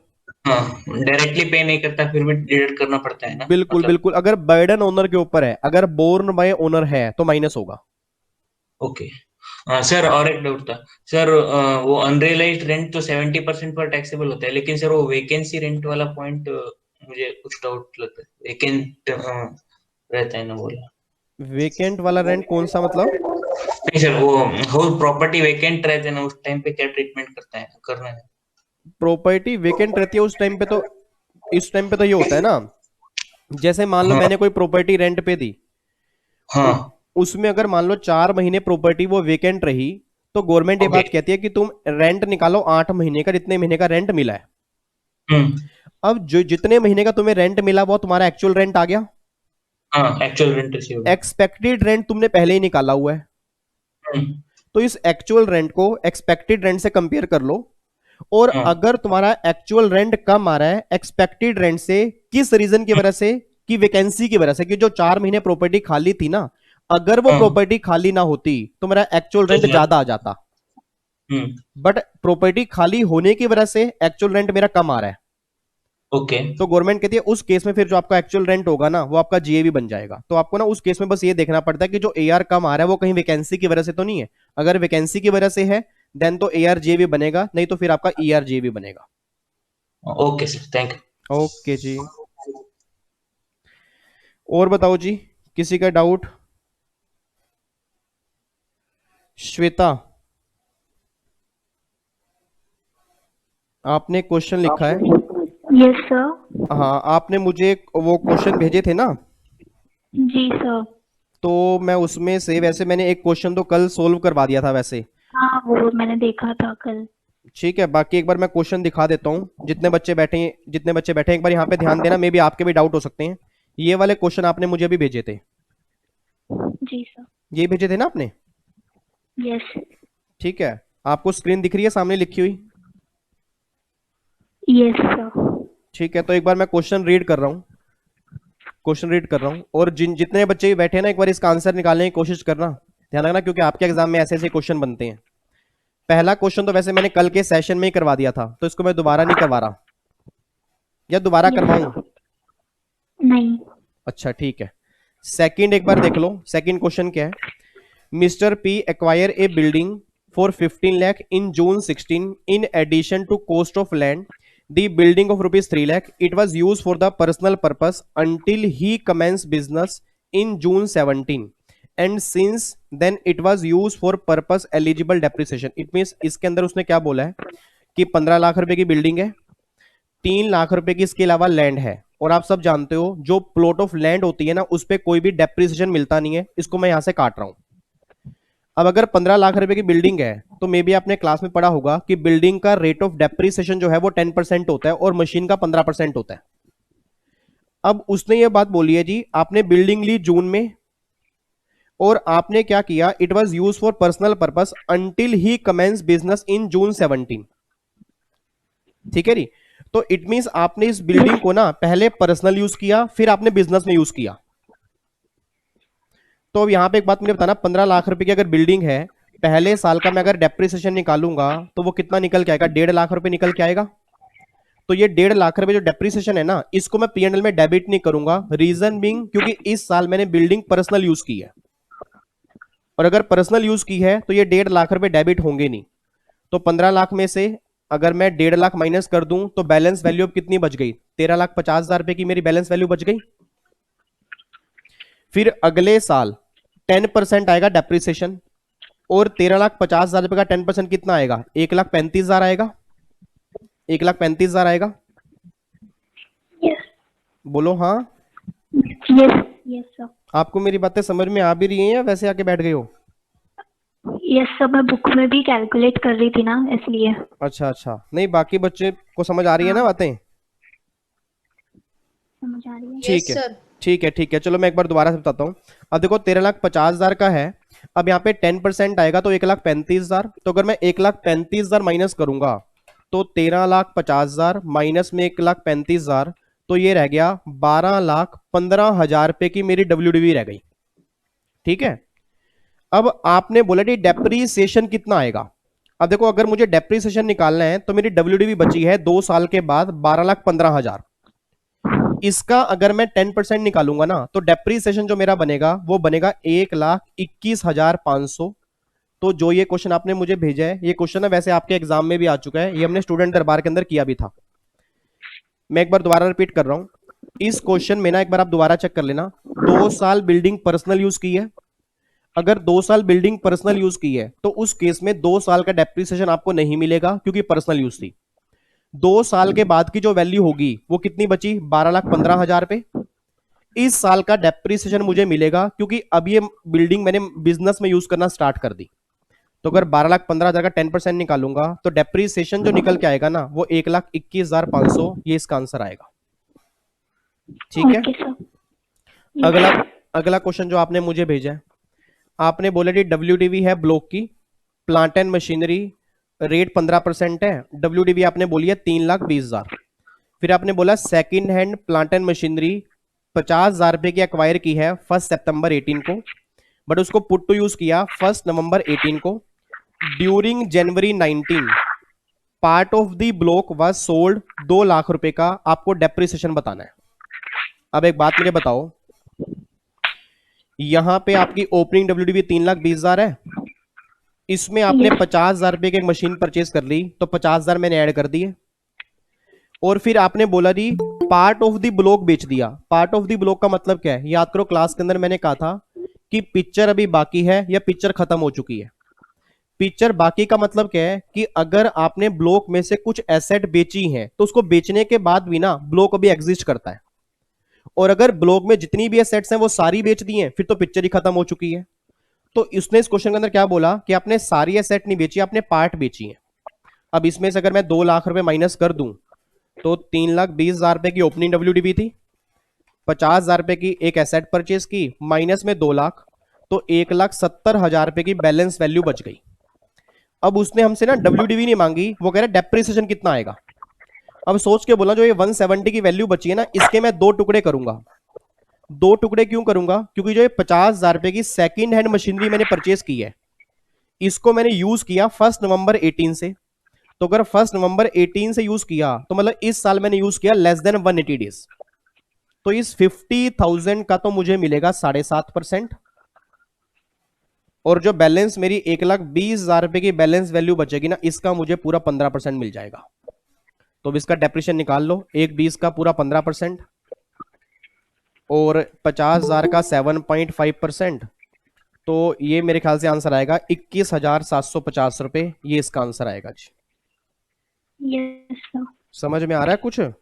हाँ, डायरेक्टली पे नहीं करता फिर भी डिडक्ट करना पड़ता है ना? बिल्कुल मतलब बिल्कुल, अगर बर्डन ओनर के ऊपर है, अगर बोर्न बाय ओनर है तो माइनस होगा। ओके। सर और एक डाउट था सर, वो अनरियलाइज्ड रेंट तो 70% पर टैक्सेबल होता है, लेकिन सर वो वेकेंसी रेंट वाला पॉइंट मुझे कुछ डाउट लगता है। वेकेंट रहता है ना बोला? वेकेंट वाला रेंट कौन सा मतलब? नहीं सर, वो हाउस प्रॉपर्टी वेकेंट रहते हैं ना उस टाइम पे क्या ट्रीटमेंट करता है करना है? प्रॉपर्टी वेकेंट रहती है उस टाइम पे तो, इस टाइम पे तो ये होता है ना, जैसे मान लो हाँ मैंने कोई प्रॉपर्टी रेंट पे दी, उ- हाँ। उसमें अगर मान लो 4 महीने प्रॉपर्टी वो वेकेंट रही, तो गवर्नमेंट ये ओके। बात कहती है कि तुम रेंट निकालो 8 महीने का, जितने महीने का रेंट मिला है। हम्म। अब जो जितने महीने का तुम्हें रेंट मिला वो तुम्हारा एक्चुअल रेंट आ गया। हाँ, actual rent received. Expected rent तुमने पहले ही निकाला हुआ है। तो इस एक्चुअल रेंट को एक्सपेक्टेड रेंट से कंपेयर कर लो, और हाँ। अगर तुम्हारा एक्चुअल रेंट कम आ रहा है एक्सपेक्टेड रेंट से, किस रीजन की वजह से, कि वैकेंसी की वजह से, कि जो 4 महीने प्रॉपर्टी खाली थी ना, अगर वो हाँ। प्रॉपर्टी खाली ना होती तो मेरा एक्चुअल तो रेंट ज्यादा- ज्यादा आ जाता, बट प्रॉपर्टी खाली होने की वजह से एक्चुअल रेंट मेरा कम आ रहा है। ओके। तो गवर्नमेंट कहती है उस केस में फिर जो आपका एक्चुअल रेंट होगा ना वो आपका जीएवी बन जाएगा। तो आपको ना उस केस में बस ये देखना पड़ता है कि जो एआर कम आ रहा है वो कहीं वैकेंसी की वजह से तो नहीं है। अगर वैकेंसी की वजह से है देन तो एआर जीएवी बनेगा, नहीं तो फिर आपका ईआर जीएवी बनेगा। Okay sir, thank you. Okay जी, और बताओ जी, किसी का डाउट? श्वेता, आपने क्वेश्चन लिखा है? Yes sir. हाँ, आपने मुझे वो क्वेश्चन भेजे थे ना, जी सर। तो मैं उसमें से वैसे मैंने एक क्वेश्चन तो कल सोल्व करवा दिया था वैसे। हाँ वो मैंने देखा था कल। ठीक है, बाकी एक बार मैं क्वेश्चन दिखा देता हूँ। जितने बच्चे बैठे हैं एक बार यहाँ पे ध्यान देना, मे भी आपके भी डाउट हो सकते हैं। ये वाले क्वेश्चन आपने मुझे अभी भेजे थे, जी सर। ये भेजे थे ना आपने? यस। ठीक है, आपको स्क्रीन दिख रही है सामने लिखी हुई? Yes sir. ठीक है, तो एक बार मैं क्वेश्चन रीड कर रहा हूँ, और जितने बच्चे भी बैठे हैं ना एक बार इसका आंसर निकालने की कोशिश करना, ध्यान रखना, क्योंकि आपके एग्जाम में ऐसे ऐसे क्वेश्चन बनते हैं। पहला क्वेश्चन तो वैसे मैंने कल के सेशन में ही करवा दिया था, तो इसको मैं दोबारा नहीं करवा रहा, या दोबारा Yes, करवाऊं? sir. नहीं। अच्छा ठीक है, सेकंड एक बार देख लो। सेकंड क्वेश्चन क्या है? Mister P acquire a building for 15 lakh in June 16 in addition to cost of land. The building of rupees 3 lakh. It was used for the personal purpose until he commenced business in June 17. And since then it was used for purpose eligible depreciation. It means इसके अंदर उसने क्या बोला है कि 15 लाख रुपए की building है, 3 लाख रुपए की इसके अलावा लैंड है, और आप सब जानते हो जो प्लॉट ऑफ लैंड होती है ना उस पर कोई भी डेप्रिसिएशन मिलता नहीं है। इसको मैं यहां से काट रहा हूं। अब अगर 15 लाख रुपए की बिल्डिंग है तो मे बी आपने क्लास में पढ़ा होगा कि बिल्डिंग का रेट ऑफ डेप्रिसिएशन जो है वो 10% होता है और मशीन का 15% होता है। अब उसने ये बात बोली है जी, आपने बिल्डिंग ली जून में और आपने क्या किया, it was use for personal purpose until he commences business in June 17। ठीक है जी, तो इट मींस आपने इस बिल्डिंग को ना पहले पर्सनल यूज किया फिर आपने बिजनेस में यूज किया। तो अब यहां पे एक बात मुझे बताना, 15 लाख रुपए की अगर बिल्डिंग है, पहले साल का मैं अगर डेप्रिसिएशन निकालूंगा तो वो कितना निकल के आएगा? 1.5 लाख रुपए निकल के आएगा। तो ये 1.5 लाख रुपए जो डेप्रिसिएशन है ना, इसको मैं पीएनएल में डेबिट नहीं करूंगा। रीजन बीइंग क्योंकि इस साल मैंने बिल्डिंग पर्सनल यूज की है, और अगर पर्सनल यूज की है तो ये 1.5 लाख रुपए डेबिट होंगे नहीं। तो 15 लाख में से अगर मैं 1.5 लाख माइनस कर दूं तो बैलेंस वैल्यू अब कितनी बच गई? 13,50,000 रुपए की मेरी बैलेंस वैल्यू बच गई। फिर अगले साल 10% आएगा डेप्रिसिएशन, और 13,50,000 रुपए का 10% कितना आएगा? 1,35,000 आएगा। 1,35,000 आएगा। यस। बोलो हाँ। यस। Yes sir. आपको मेरी बातें समझ में आ भी रही हैं या वैसे आके बैठ गए हो? यस सर, मैं बुक में भी कैलकुलेट कर रही थी ना इसलिए। अच्छा अच्छा, नहीं बाकी बच्चे को समझ आ रही है ना बातें? समझ आ रही है। ठीक है ठीक है, चलो मैं एक बार दोबारा से बताता हूँ। अब देखो 13,50,000 का है, अब यहाँ पे 10% आएगा तो 1,35,000। तो अगर मैं 1,35,000 माइनस करूंगा तो 13,50,000 माइनस में 1,35,000, तो ये रह गया 12,15,000 रुपए की मेरी WDV रह गई। ठीक है, अब आपने बोला कि डेप्रीसिएशन कितना आएगा। अब देखो अगर मुझे डेप्रीसिएशन निकालना है तो मेरी WDV बची है 2 साल के बाद 12,15,000। इसका अगर मैं 10% निकालूंगा ना तो डेप्रीसिएशन जो मेरा बनेगा वो बनेगा 1,21,500। तो जो ये क्वेश्चन आपने मुझे भेजा है, ये क्वेश्चन है वैसे आपके एग्जाम में भी आ चुका है, ये हमने स्टूडेंट दरबार के अंदर किया भी था। मैं एक बार दोबारा रिपीट कर रहा हूं, इस क्वेश्चन में ना एक बार आप दोबारा चेक कर लेना। 2 साल बिल्डिंग पर्सनल यूज की है, अगर 2 साल बिल्डिंग पर्सनल यूज की है तो उस केस में 2 साल का डेप्रिसिएशन आपको नहीं मिलेगा क्योंकि पर्सनल यूज थी। 2 साल के बाद की जो वैल्यू होगी वो कितनी बची? 12,15,000 रुपए। इस साल का डेप्रिसिएशन मुझे मिलेगा क्योंकि अब ये बिल्डिंग मैंने बिजनेस में यूज करना स्टार्ट कर दी। तो अगर 12,15,000 का 10% निकालूंगा तो डेप्रिसिएशन जो निकल के आएगा ना वो 1,21,500, ये इसका आंसर आएगा। ठीक है, ओके सर। अगला क्वेश्चन जो आपने मुझे भेजा है, आपने बोला कि WDV है ब्लॉक की प्लांट एंड मशीनरी रेट 15% है, WDV आपने बोली है 3,20,000। फिर आपने बोला second hand plant and machinery 50,000 रुपए की एक्वायर की है 1 सितंबर 18 को, बट उसको पुट टू यूज किया 1 नवंबर 18 को। During January 19 part of the block was sold 2 lakh रुपए का, आपको डेप्रिसिएशन बताना है। अब एक बात मुझे बताओ, यहां पे आपकी ओपनिंग WDV 3,20,000 है, इसमें आपने 50,000 रुपए की एक मशीन परचेज कर ली, तो 50,000 मैंने ऐड कर दिए। और फिर आपने बोला जी पार्ट ऑफ द ब्लॉक बेच दिया। पार्ट ऑफ द ब्लॉक का मतलब क्या है, याद करो क्लास के अंदर मैंने कहा था कि पिक्चर अभी बाकी है या पिक्चर खत्म हो चुकी है। पिक्चर बाकी का मतलब क्या है कि अगर आपने ब्लॉक में से कुछ एसेट बेची है तो उसको बेचने के बाद भी ना ब्लॉक अभी एग्जिस्ट करता है, और अगर ब्लॉक में जितनी भी एसेट्स हैं वो सारी बेच दी हैं फिर तो पिक्चर ही खत्म हो चुकी है। तो उसने इस क्वेश्चन के अंदर क्या बोला कि आपने सारी एसेट नहीं बेची, आपने पार्ट बेची है। अब इसमें से अगर मैं 2 लाख रुपए माइनस कर दूं तो 3,20,000 रुपए की ओपनिंग WDV थी, 50,000 रुपए की एक एसेट परचेज की, माइनस में 2 लाख, तो 1,70,000 रुपए की बैलेंस वैल्यू बच गई। अब उसने हमसे ना WDV नहीं मांगी, वो कह रहा है डेप्रिसिएशन कितना आएगा। अब सोच के बोला जो ये 170 की वैल्यू बची है ना, इसके मैं 2 टुकड़े करूंगा। 2 टुकड़े क्यों करूंगा, क्योंकि जो ये 50,000 रुपए की सेकंड हैंड मशीनरी मैंने परचेज की है, इसको मैंने यूज किया 1 नवंबर 18 से। तो अगर 1 नवंबर 18 से यूज किया तो मतलब इस साल मैंने यूज किया लेस देन 180 डेज। तो इस 50,000 का तो मुझे मिलेगा 7.5%, और जो बैलेंस मेरी 1,20,000 रुपए की बैलेंस वैल्यू बचेगी ना, इसका मुझे पूरा 15% मिल जाएगा। तो अब इसका डेप्रिसिएशन निकाल लो, 1,20 का पूरा 15% और 50,000 का 7.5%, तो ये मेरे ख्याल से आंसर आएगा 21,750 रुपए, ये इसका आंसर आएगा जी। Yes sir. समझ में आ रहा है कुछ है?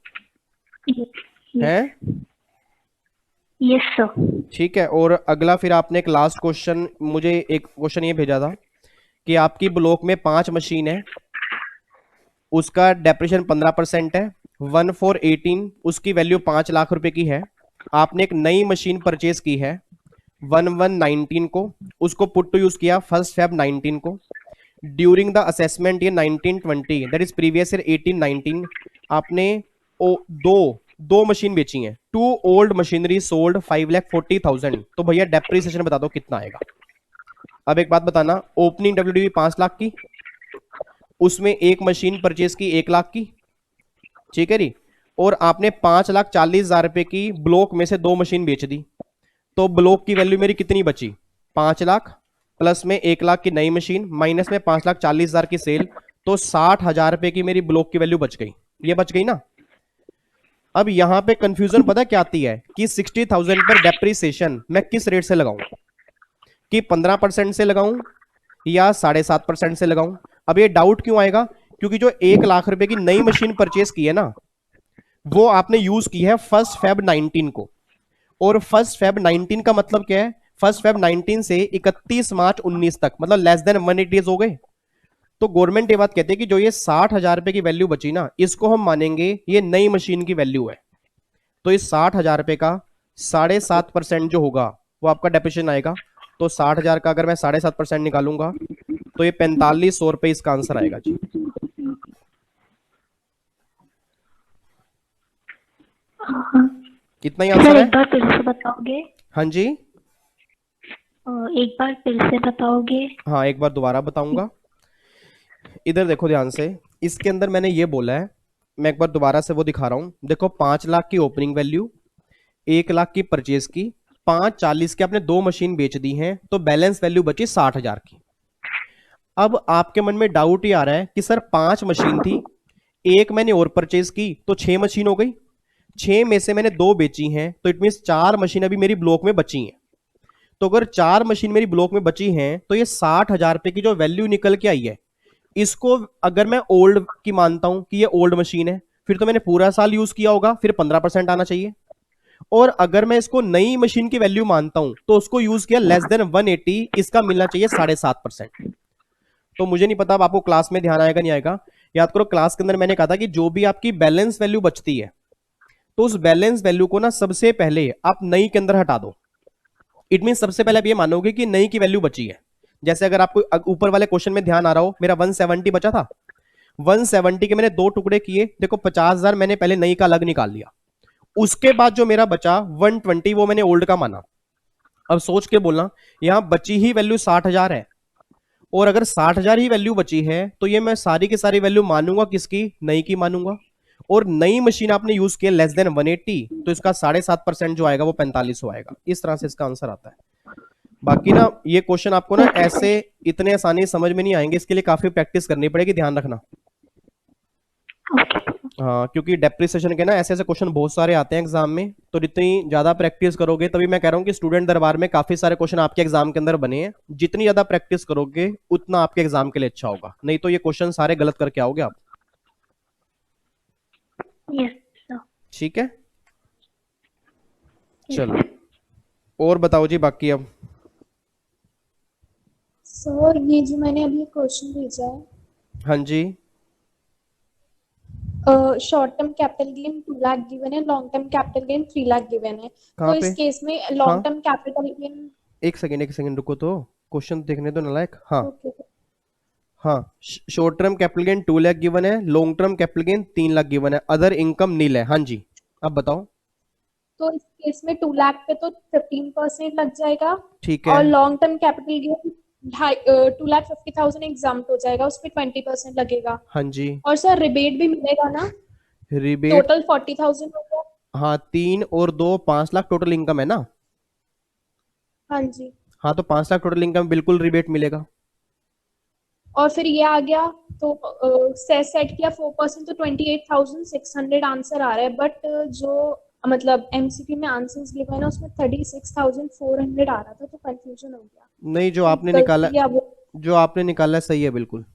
Yes sir. ठीक है। और अगला फिर आपने एक लास्ट क्वेश्चन, मुझे एक क्वेश्चन ये भेजा था कि आपकी ब्लॉक में 5 मशीन है, उसका डेप्रिसिएशन 15% है, 1/4/18 उसकी वैल्यू 5 लाख रुपए की है। आपने एक नई मशीन परचेज की है 1/1/19 को, उसको पुट टू यूज किया 1 Feb 19 को। During the assessment year 1920 that is previous year 18-19 आपने दो मशीन बेची हैं, 2 ओल्ड मशीनरी सोल्ड 5,40,000। तो भैया डेप्रिसिएशन बता दो कितना आएगा। अब एक बात बताना, ओपनिंग WDV 5 लाख की, उसमें एक मशीन परचेज की 1 लाख की, ठीक है जी, और आपने 5,40,000 रुपए की ब्लॉक में से 2 मशीन बेच दी, तो ब्लॉक की वैल्यू मेरी कितनी बची, 5 लाख प्लस में 1 लाख की नई मशीन माइनस में 5,40,000 की सेल, तो 60,000 रुपए की मेरी ब्लॉक की वैल्यू बच गई। ये बच गई ना। अब यहां पे कंफ्यूजन पता क्या आती है कि 60,000 पर डेप्रिसिएशन मैं किस रेट से लगाऊं, कि 15% से लगाऊं या 7.5% से लगाऊं। अब ये डाउट क्यों आएगा, क्योंकि जो 1 लाख रुपए की नई मशीन परचेज की है ना, वो आपने यूज की है 1 Feb 19 को, और 1 Feb 19 का मतलब क्या है, 1 Feb 19 से 31 मार्च 19 तक, मतलब लेस देन 180 डेज हो गए। तो गवर्नमेंट ये बात कहती है कि जो ये 60,000 रुपए की वैल्यू बची ना, इसको हम मानेंगे ये नई मशीन की वैल्यू है। तो इस 60,000 रुपए का 7.5% जो होगा वो आपका डेप्रिसिएशन आएगा। तो 60,000 का अगर मैं 7.5% निकालूंगा तो ये 4,500 रुपए इसका आंसर आएगा जी। कितना ही सर आंसर एक है? बार फिर से बताओगे? हाँ जी, एक बार फिर से बताओगे? हाँ एक बार दोबारा बताऊंगा। इधर देखो ध्यान से, इसके अंदर मैंने ये बोला है, मैं एक बार दोबारा से वो दिखा रहा हूं। देखो 5 लाख की ओपनिंग वैल्यू, 1 लाख की परचेज की, 5,40 की आपने 2 मशीन बेच दी हैं, तो बैलेंस वैल्यू बची 60,000 की। अब आपके मन में डाउट ही आ रहा है कि सर 5 मशीन थी, एक मैंने और परचेज की तो 6 मशीन हो गई, 6 में से मैंने 2 बेची हैं, तो इट मींस 4 मशीन अभी मेरी ब्लॉक में बची हैं। तो अगर 4 मशीन मेरी ब्लॉक में बची हैं तो ये 60,000 रुपए की जो वैल्यू निकल के आई है, इसको अगर मैं ओल्ड की मानता हूं कि ये ओल्ड मशीन है, फिर तो मैंने पूरा साल यूज किया होगा, फिर 15% आना चाहिए। और अगर मैं इसको नई मशीन की वैल्यू मानता हूं तो उसको यूज किया लेस देन 180, इसका मिलना चाहिए 7.5%। तो मुझे नहीं पता अब आपको क्लास में ध्यान आएगा नहीं आएगा। याद करो क्लास के अंदर मैंने कहा था कि जो भी आपकी बैलेंस वैल्यू बचती है तो उस बैलेंस वैल्यू को ना सबसे पहले आप नई के अंदर हटा दो। इट मीन सबसे पहले आप ये मानोगे कि नई की वैल्यू बची है, जैसे अगर आपको ऊपर वाले क्वेश्चन में ध्यान आ रहा हो, मेरा 170 बचा था, 170 के मैंने 2 टुकड़े किए, देखो 50,000 मैंने पहले नई का अलग निकाल लिया, उसके बाद जो मेरा बचा 120 वो मैंने ओल्ड का माना। अब सोच के बोलना, यहां बची ही वैल्यू 60,000 है, और अगर 60,000 ही वैल्यू बची है तो ये मैं सारी की सारी वैल्यू मानूंगा किसकी, नई की मानूंगा। और नई मशीन आपने यूज किया लेस देन 180, तो इसका 7.5% जो आएगा वो 4500 आएगा। इस तरह से इसका आंसर आता है। बाकी ना ये क्वेश्चन आपको ना ऐसे इतने आसानी से समझ में नहीं आएंगे, इसके लिए काफी प्रैक्टिस करनी पड़ेगी, ध्यान रखना। हाँ, क्योंकि डेप्रिसिएशन के ना ऐसे ऐसे क्वेश्चन बहुत सारे आते हैं एग्जाम में, तो जितनी ज्यादा प्रैक्टिस करोगे, तभी मैं कह रहा हूँ कि स्टूडेंट दरबार में काफी सारे क्वेश्चन आपके एग्जाम के अंदर बने हैं, जितनी ज्यादा प्रैक्टिस करोगे उतना आपके एग्जाम के लिए अच्छा होगा, नहीं तो ये क्वेश्चन सारे गलत करके आओगे आप। Yes sir. ठीक है, चलो और बताओ जी बाकी। अब सर ये जो मैंने अभी क्वेश्चन भेजा है, हाँ जी, short term capital gain 2 lakh given है, long term capital gain 3 lakh given है, कहाँ तो पे? इस केस में हाँ, लॉन्ग टर्म कैपिटल गेन। एक सेकेंड रुको, तो क्वेश्चन देखने दो नालायक। हाँ ओके, हाँ, short term capital gain 2 lakh given है, long term capital gain 3 lakh given है, अदर इनकम नील है। हाँ जी, अब बताओ। तो इस केस में 2 लाख पे तो 15% लग जाएगा, ठीक और है, long term capital gain 2,50,000 exam हो जाएगा, उस पर 20% लगेगा। हाँ जी, और सर रिबेट भी मिलेगा ना? रिबेट, टोटल 40,000 होगा। हाँ 3 और 2 5 लाख टोटल इनकम है ना। हाँ जी, हाँ, तो 5 लाख टोटल इनकम बिल्कुल रिबेट मिलेगा। और फिर ये आ गया तो सेट किया 4%, तो 28,600 आंसर आ रहा है, बट जो मतलब एमसीक्यू में आंसर्स गिवन है ना, उसमें 36,400 आ रहा था, तो कंफ्यूजन हो गया। नहीं, जो आपने निकाला, गलती या वो। जो आपने निकाला है सही है बिल्कुल,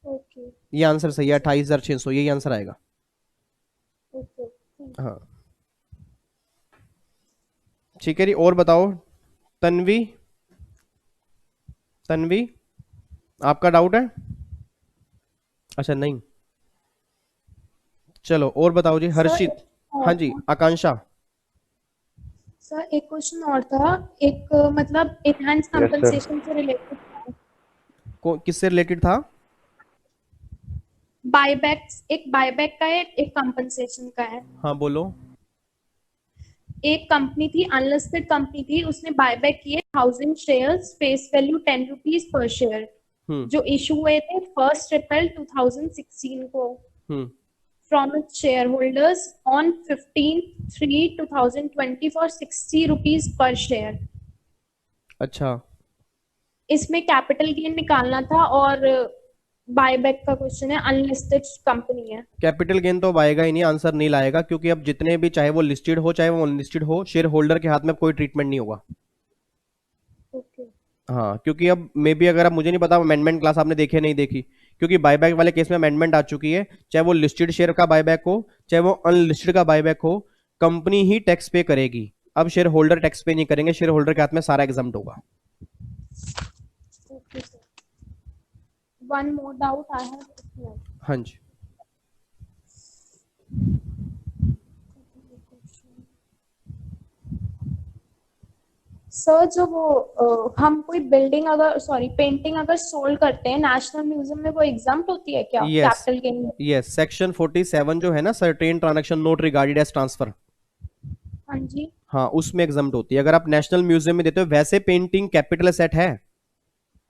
ओके ये आंसर सही है, 28,600 यही आंसर आएगा। ओके। हाँ ठीक है जी, और बताओ। तन्वी, तन्वी आपका डाउट है? अच्छा नहीं, चलो और बताओ जी। हर्षित, हाँ जी, आकांक्षा। सर एक क्वेश्चन और था, एक मतलब इनहैंस Yes, sir. कंपनसेशन से रिलेटेड था। किससे रिलेटेड था? बायबैक्स, एक बायबैक का है, एक कंपनसेशन का है। हाँ बोलो। एक कंपनी थी, अनलिस्टेड कंपनी थी, उसने बायबैक किए 1000 shares, face value 10 rupees per share, जो इशू हुए थे 1 अप्रैल 2016 को हम्म from its shareholders on 15/3/2020 for 60 rupees per share। अच्छा, इसमें कैपिटल गेन निकालना था, और बायबैक का क्वेश्चन है, अनलिस्टेड कंपनी है। कैपिटल गेन तो आएगा ही नहीं, आंसर नहीं लाएगा, क्योंकि अब जितने भी, चाहे वो लिस्टेड हो चाहे वो अनलिस्टेड हो, शेयर होल्डर के हाथ में कोई ट्रीटमेंट नहीं होगा। ओके। हाँ, क्योंकि अब मे बी, अगर आप, मुझे नहीं पता अमेंडमेंट क्लास आपने देखी है नहीं देखी, क्योंकि बायबैक वाले केस में अमेंडमेंट आ चुकी है, चाहे वो लिस्टेड शेयर का बायबैक हो चाहे वो अनलिस्टेड का बायबैक हो, कंपनी ही टैक्स पे करेगी। अब शेयर होल्डर टैक्स पे नहीं करेंगे, शेयर होल्डर के हाथ में सारा एग्जाम्प्ट होगा। Okay sir, one more doubt I have. हाँ जी, सर जो वो हम कोई बिल्डिंग अगर, सॉरी पेंटिंग अगर सोल्ड करते हैं नेशनल म्यूजियम में, वो एग्जाम्प्ट होती है क्या yes capital gain? Yes, section 47 जो है ना, certain transaction not regarded as transfer, हाँ जी। हाँ उसमें एग्जाम्प्ट होती है। अगर आप नेशनल म्यूजियम में देते हो, वैसे पेंटिंग कैपिटल एसेट है।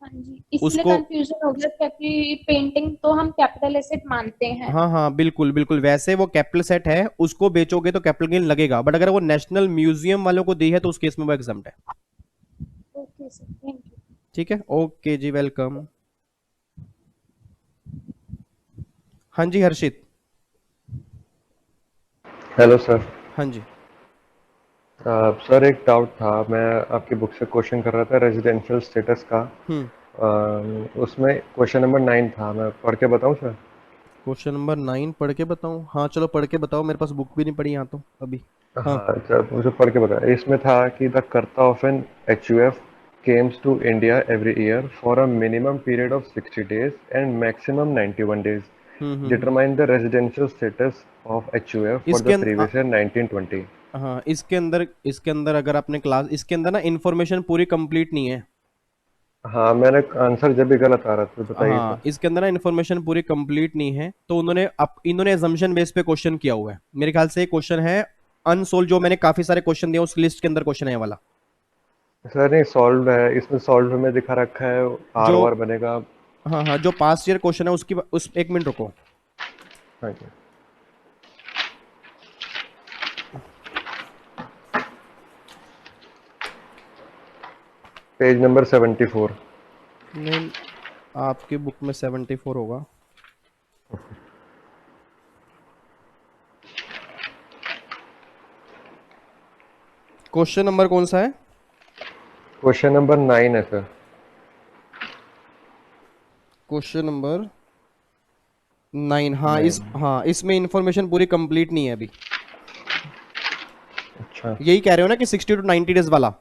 हाँ जी, इसलिए उसको, कंफ्यूजन हो गया, क्योंकि पेंटिंग तो हम कैपिटल एसेट मानते हैं। हाँ हाँ बिल्कुल बिल्कुल, वैसे वो कैपिटल सेट है, उसको बेचोगे तो कैपिटल गेन लगेगा, बट अगर वो नेशनल म्यूजियम वालों को दी है तो उस केस में वो एग्जाम्प्ट है। Okay sir, thank you. ठीक है, ओके जी, वेलकम। हाँ जी हर्षित। Hello sir. हाँ जी, सर एक डाउट था, मैं आपकी बुक से क्वेश्चन कर रहा था रेजिडेंशियल स्टेटस का। उसमें क्वेश्चन नंबर 9 था, मैं पढ़ के बताऊं सर? क्वेश्चन नंबर 9 पढ़ के बताऊं? हाँ चलो पढ़ के बताओ, मेरे पास बुक भी नहीं पड़ी यहाँ तो अभी। हाँ हाँ सर, मुझे पढ़ के बताया। इसमें था कि the karta of an HUF comes to India every year for a minimum period of 60 days and maximum 91 days। Determine the residential status of HUF for इसके द प्रीवियस ईयर 1920। हाँ, इसके अंदर अगर आपने क्लास, इसके अंदर ना इन्फॉर्मेशन पूरी कंप्लीट नहीं है। हाँ, मैंने आंसर जब भी गलत आ रहा था, बताइए हाँ, तो। इसके अंदर ना इन्फॉर्मेशन पूरी कंप्लीट नहीं है, तो इन्होंने एजम्पशन बेस पे क्वेश्चन किया हुआ है। मेरे ख्याल से क्वेश्चन है अनसोल्व, जो मैंने काफी सारे क्वेश्चन दिए उस लिस्ट के अंदर क्वेश्चन है ये वाला। सर नहीं, सॉल्व है, इसमें सॉल्व में दिखा रखा है आर जो ओ आर बनेगा। हाँ हाँ, जो पास्ट ईयर क्वेश्चन है उसकी उस एक मिनट रुको। हाँ जी। Page number 74। नहीं, आपकी बुक में 74 होगा। क्वेश्चन नंबर कौन सा है? क्वेश्चन नंबर 9 है सर। Question number 9। हाँ, 9। इसमें इंफॉर्मेशन पूरी कंप्लीट नहीं है अभी। अच्छा। यही कह रहे हो ना कि 60 टू 90 डेज वाला?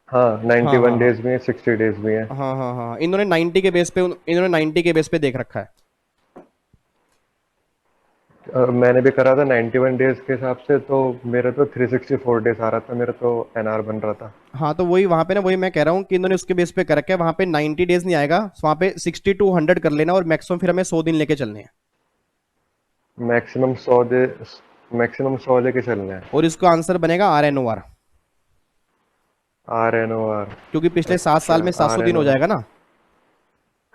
हाँ, हाँ 91 हाँ हाँ डेज भी है, 60 डेज भी है। हाँ हाँ हाँ, इन्होंने 90 के बेस पे देख रखा है। मैंने भी करा था 91 डेज के हिसाब से, तो मेरा तो 364 डेज आ रहा था, मेरा तो एनआर बन रहा था। हाँ, तो वही वहां पे ना, वही मैं कह रहा हूँ कि इन्होंने उसके बेस पे कर रखा है। वहां पे 90 डेज नहीं आएगा, वहां पे 60 टू 100 कर लेना, और मैक्सिमम फिर हमें 100 दिन लेके चलने हैं। मैक्सिमम 100 दे, मैक्सिमम 100 लेके चलना है। और इसका आंसर बनेगा RNOR, R N O R. क्योंकि पिछले 7 साल में अच्छा, 700 आर दिन एन हो ओ आर। जाएगा ना।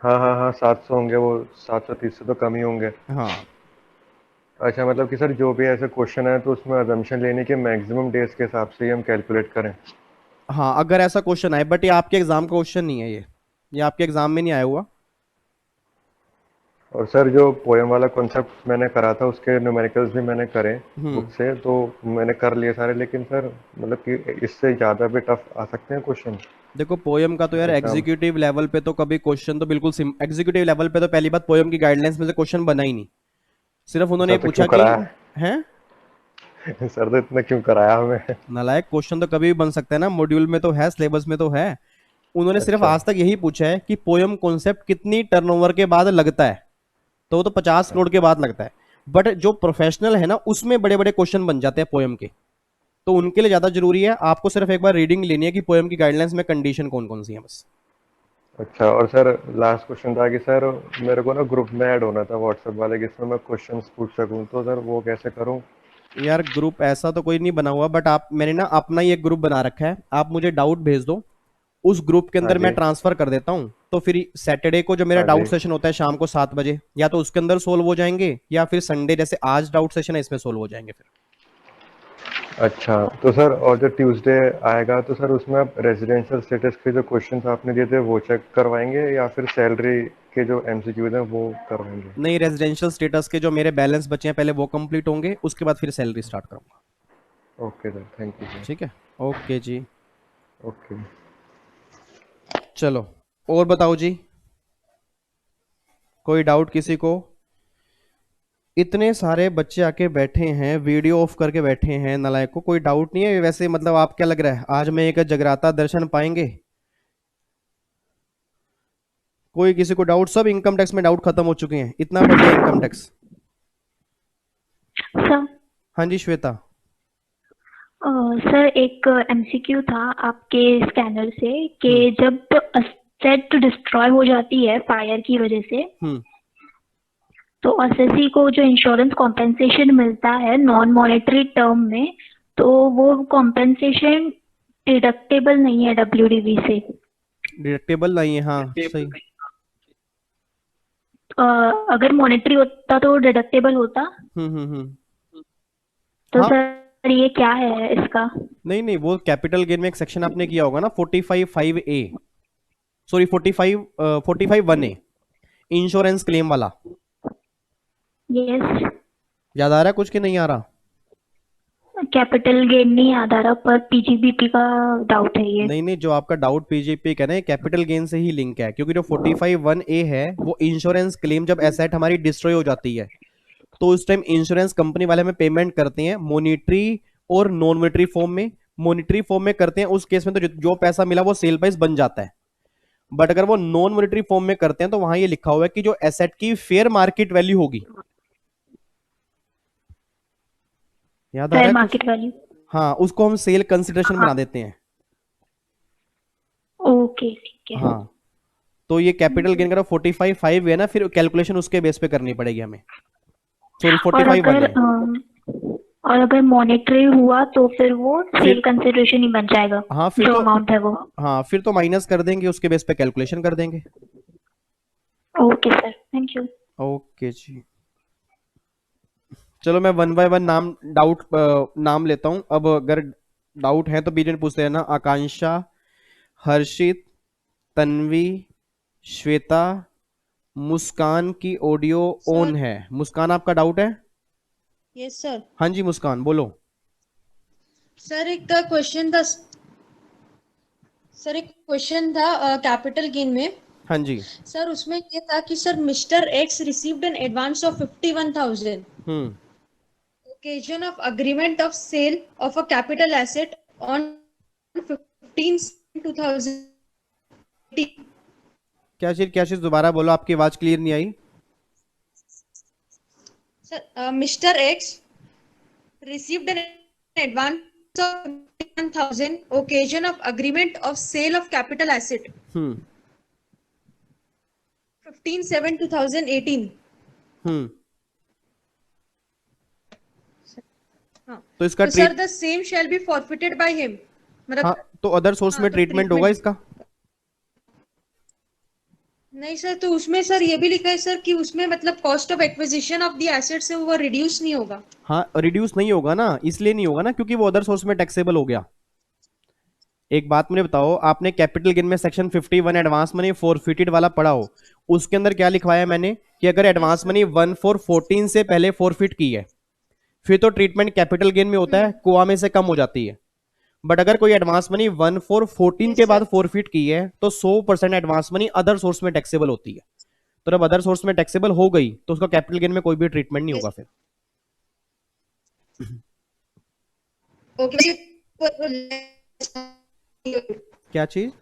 हाँ हाँ हाँ, 700 होंगे वो, 730 से तो कम ही होंगे। हाँ अच्छा, मतलब कि सर जो भी ऐसे क्वेश्चन है तो उसमें अजम्पशन लेने के मैक्सिमम डेज के हिसाब से ही हम कैलकुलेट करें। हाँ, अगर ऐसा क्वेश्चन आए, बट ये आपके एग्जाम का क्वेश्चन नहीं है, ये आपके एग्जाम में नहीं आया हुआ। और सर जो पोएम वाला कॉन्सेप्ट मैंने करा था उसके न्यूमेरिकल्स भी मैंने करे हम्म। बुक से, तो मैंने कर लिए सारे, लेकिन सर मतलब कि इससे ज़्यादा भी टफ आ सकते हैं क्वेश्चन। देखो, पोयम का तो यार जैसा हम। एग्जीक्यूटिव लेवल पे तो कभी क्वेश्चन तो बिल्कुल एग्जीक्यूटिव लेवल पे तो पहली बात पोयम की गाइडलाइंस में से क्वेश्चन बना ही नहीं। सिर्फ उन्होंने सर ये तो क्यों पूछा कि कराया है, है सर तो इतना क्यों कराया हमें? नालायक, क्वेश्चन तो कभी भी बन सकता है ना, मॉड्यूल में तो है, सिलेबस में तो है। उन्होंने सिर्फ अच्छा। आज तक यही पूछा है कि पोयम कॉन्सेप्ट कितनी टर्नओवर के बाद लगता है, तो वो तो 50 करोड़ के बाद लगता है। बट जो प्रोफेशनल है ना, उसमें बड़े बड़े क्वेश्चन बन जाते हैं पोयम के, तो उनके लिए ज्यादा जरूरी है। आपको सिर्फ एक बार रीडिंग लेनी है कि पोयम की गाइडलाइंस में कंडीशन कौन कौन सी है, बस। अच्छा, और सर लास्ट क्वेश्चन था कि सर मेरे को ना ग्रुप में ऐड होना था व्हाट्सएप वाले, जिसमें मैं क्वेश्चंस पूछ सकूं, तो सर वो कैसे करूं? यार, ग्रुप ऐसा तो कोई नहीं बना हुआ, बट मैंने ना अपना ही एक ग्रुप बना रखा है। आप मुझे डाउट भेज दो, उस ग्रुप के हाँ अंदर मैं जी। ट्रांसफर कर देता हूँ। तो फिर सैटरडे को जो मेरा हाँ डाउट जी। सेशन होता है शाम को 7 बजे, या तो उसके अंदर सोल्व हो जाएंगे, या फिर संडे जैसे आज डाउट सेशन है इसमें सोल्व हो जाएंगे फिर। अच्छा, तो सर और जो ट्यूसडे आएगा तो सर उसमें आप रेजिडेंशियल स्टेटस के जो क्वेश्चंस आपने दिए थे वो चेक करवाएंगे, या फिर सैलरी के जो एमसीक्यूज हैं वो करवाएंगे? नहीं, रेजिडेंशियल स्टेटस के जो मेरे बैलेंस बचे हैं पहले वो कंप्लीट होंगे, उसके बाद फिर सैलरी स्टार्ट करूंगा। Okay sir, thank you sir. ठीक है, ओके जी। ओके। चलो, और बताओ जी, कोई डाउट किसी को? इतने सारे बच्चे आके बैठे हैं, वीडियो ऑफ करके बैठे हैं, नालायक को कोई डाउट नहीं है? वैसे मतलब आप क्या लग रहा है, आज में एक जगराता दर्शन पाएंगे? कोई किसी को डाउट? सब इनकम टैक्स में डाउट खत्म हो चुके हैं, इतना बढ़िया इनकम टैक्स। सर हाँ जी श्वेता। सर एक एमसीक्यू था आपके स्कैनर से कि जब असेट डिस्ट्रॉय हो जाती है फायर की वजह से, हम्म। तो असेसी को जो इंश्योरेंस कॉम्पेंसेशन मिलता है नॉन मॉनेटरी टर्म में, तो वो कॉम्पेंसेशन डिडक्टेबल नहीं है डब्ल्यूडीवी से। डिडक्टेबल नहीं है, हाँ सही। अगर मॉनेटरी होता तो डिडक्टेबल होता। तो हाँ, सर ये क्या है इसका? नहीं नहीं, वो कैपिटल गेन में एक सेक्शन आपने किया होगा ना, 45(5)(a), sorry 45(1)(a), insurance claim वाला। यस। याद आ रहा है कुछ कि नहीं आ रहा? कैपिटल गेन नहीं याद आ रहा, पर पीजीबीपी का डाउट है ये। नहीं नहीं, जो आपका डाउट पीजीपी का ना, कैपिटल गेन से ही लिंक है, क्योंकि जो 45(1)(a है वो इंश्योरेंस क्लेम, जब एसेट हमारी डिस्ट्रॉय हो जाती है तो उस टाइम इंश्योरेंस कंपनी वाले हमें पेमेंट करते हैं मॉनिटरी और नॉन मॉनिटरी फॉर्म में। मॉनिटरी फॉर्म में करते हैं उस केस में तो जो पैसा मिला वो सेल प्राइस बन जाता है। बट अगर वो नॉन मॉनिटरी फॉर्म में करते हैं तो वहां ये लिखा हुआ है कि जो एसेट की फेयर मार्केट वैल्यू होगी, याद आ रहा फेयर है कुछ? Market value. हाँ, उसको हम सेल कंसिडरेशन बना देते हैं। ओके ठीक है। हाँ, तो ये कैपिटल गेन का 45.5 है ना, फिर कैलकुलेशन उसके बेस पे करनी पड़ेगी हमें। सॉरी और 45.1 अगर है। और अगर मॉनेटरी हुआ तो फिर वो सेल फिर कंसिडरेशन ही बन जाएगा, हाँ फिर जो तो अमाउंट है वो। हाँ फिर तो माइनस कर देंगे, उसके बेस पे कैलकुलेशन कर देंगे। Okay sir, thank you. Okay जी, चलो मैं वन बाय वन नाम लेता हूँ। अब अगर डाउट है तो बीच में पूछते हैं ना। आकांक्षा, हर्षित, तन्वी, श्वेता, मुस्कान की ऑडियो ऑन सर है। मुस्कान आपका डाउट है? Yes sir. हाँ जी मुस्कान बोलो। सर एक क्वेश्चन था, सर एक क्वेश्चन था कैपिटल गेन में। हाँ जी। सर उसमें ये था कि sir mister x received an advance of 51,000 hmm occasion of agreement of sale of a capital asset on 15/2018. क्या चीज दोबारा बोलो, आपकी आवाज क्लियर नहीं आई। Sir mister X received an advance of 51,000 occasion of agreement of sale of capital asset हम्म 15/7/2018. हम्म हाँ, तो इसका तो sir treat the same shall be forfeited by him, मतलब हाँ तो अदर सोर्स हाँ में तो ट्रीटमेंट होगा ट्रीटमेंट इसका। नहीं सर, तो उसमें सर ये भी लिखा है सर कि उसमें मतलब cost of acquisition of the asset से वो रिड्यूस नहीं होगा। हाँ रिड्यूस नहीं होगा ना, इसलिए नहीं होगा ना क्योंकि वो अदर सोर्स में टैक्सेबल हो गया। एक बात मुझे बताओ, आपने कैपिटल गेन में सेक्शन 51 एडवांस मनी फोरफिटेड वाला पढ़ा हो, उसके अंदर क्या लिखवाया मैंने कि अगर यस एडवांस सर। मनी 1/4/14 से पहले फोरफिट की है फिर तो ट्रीटमेंट कैपिटल गेन में होता है, कुआ में से कम हो जाती है। बट अगर कोई एडवांस मनी 1/4/14 के यस बाद सर। फोरफिट की है तो 100% एडवांस मनी अदर सोर्स में टैक्सेबल होती है। तो जब अदर सोर्स में टैक्सेबल हो गई तो उसका कैपिटल गेन में कोई भी ट्रीटमेंट नहीं होगा फिर। ओके। क्या चीज?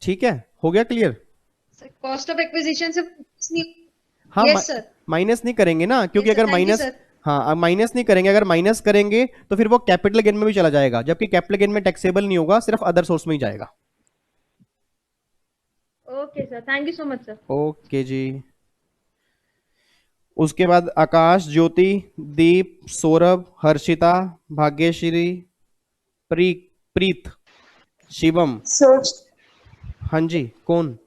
ठीक है, हो गया क्लियर। कॉस्ट ऑफ एक्विजिशन से हाँ यस सर। माइनस नहीं करेंगे ना, क्योंकि यस सर, अगर थैंक यू माइनस, सर। हाँ अब माइनस नहीं करेंगे, अगर माइनस करेंगे तो फिर वो कैपिटल गेन में भी चला जाएगा, जबकि कैपिटल गेन में टैक्सेबल नहीं होगा, सिर्फ अदर सोर्स में ही जाएगा। Okay sir, thank you so much sir. Okay जी। उसके बाद आकाश, ज्योति, दीप, सौरभ, हर्षिता, भाग्यश्री, प्रीत, शिवम। सर हाँ जी कौन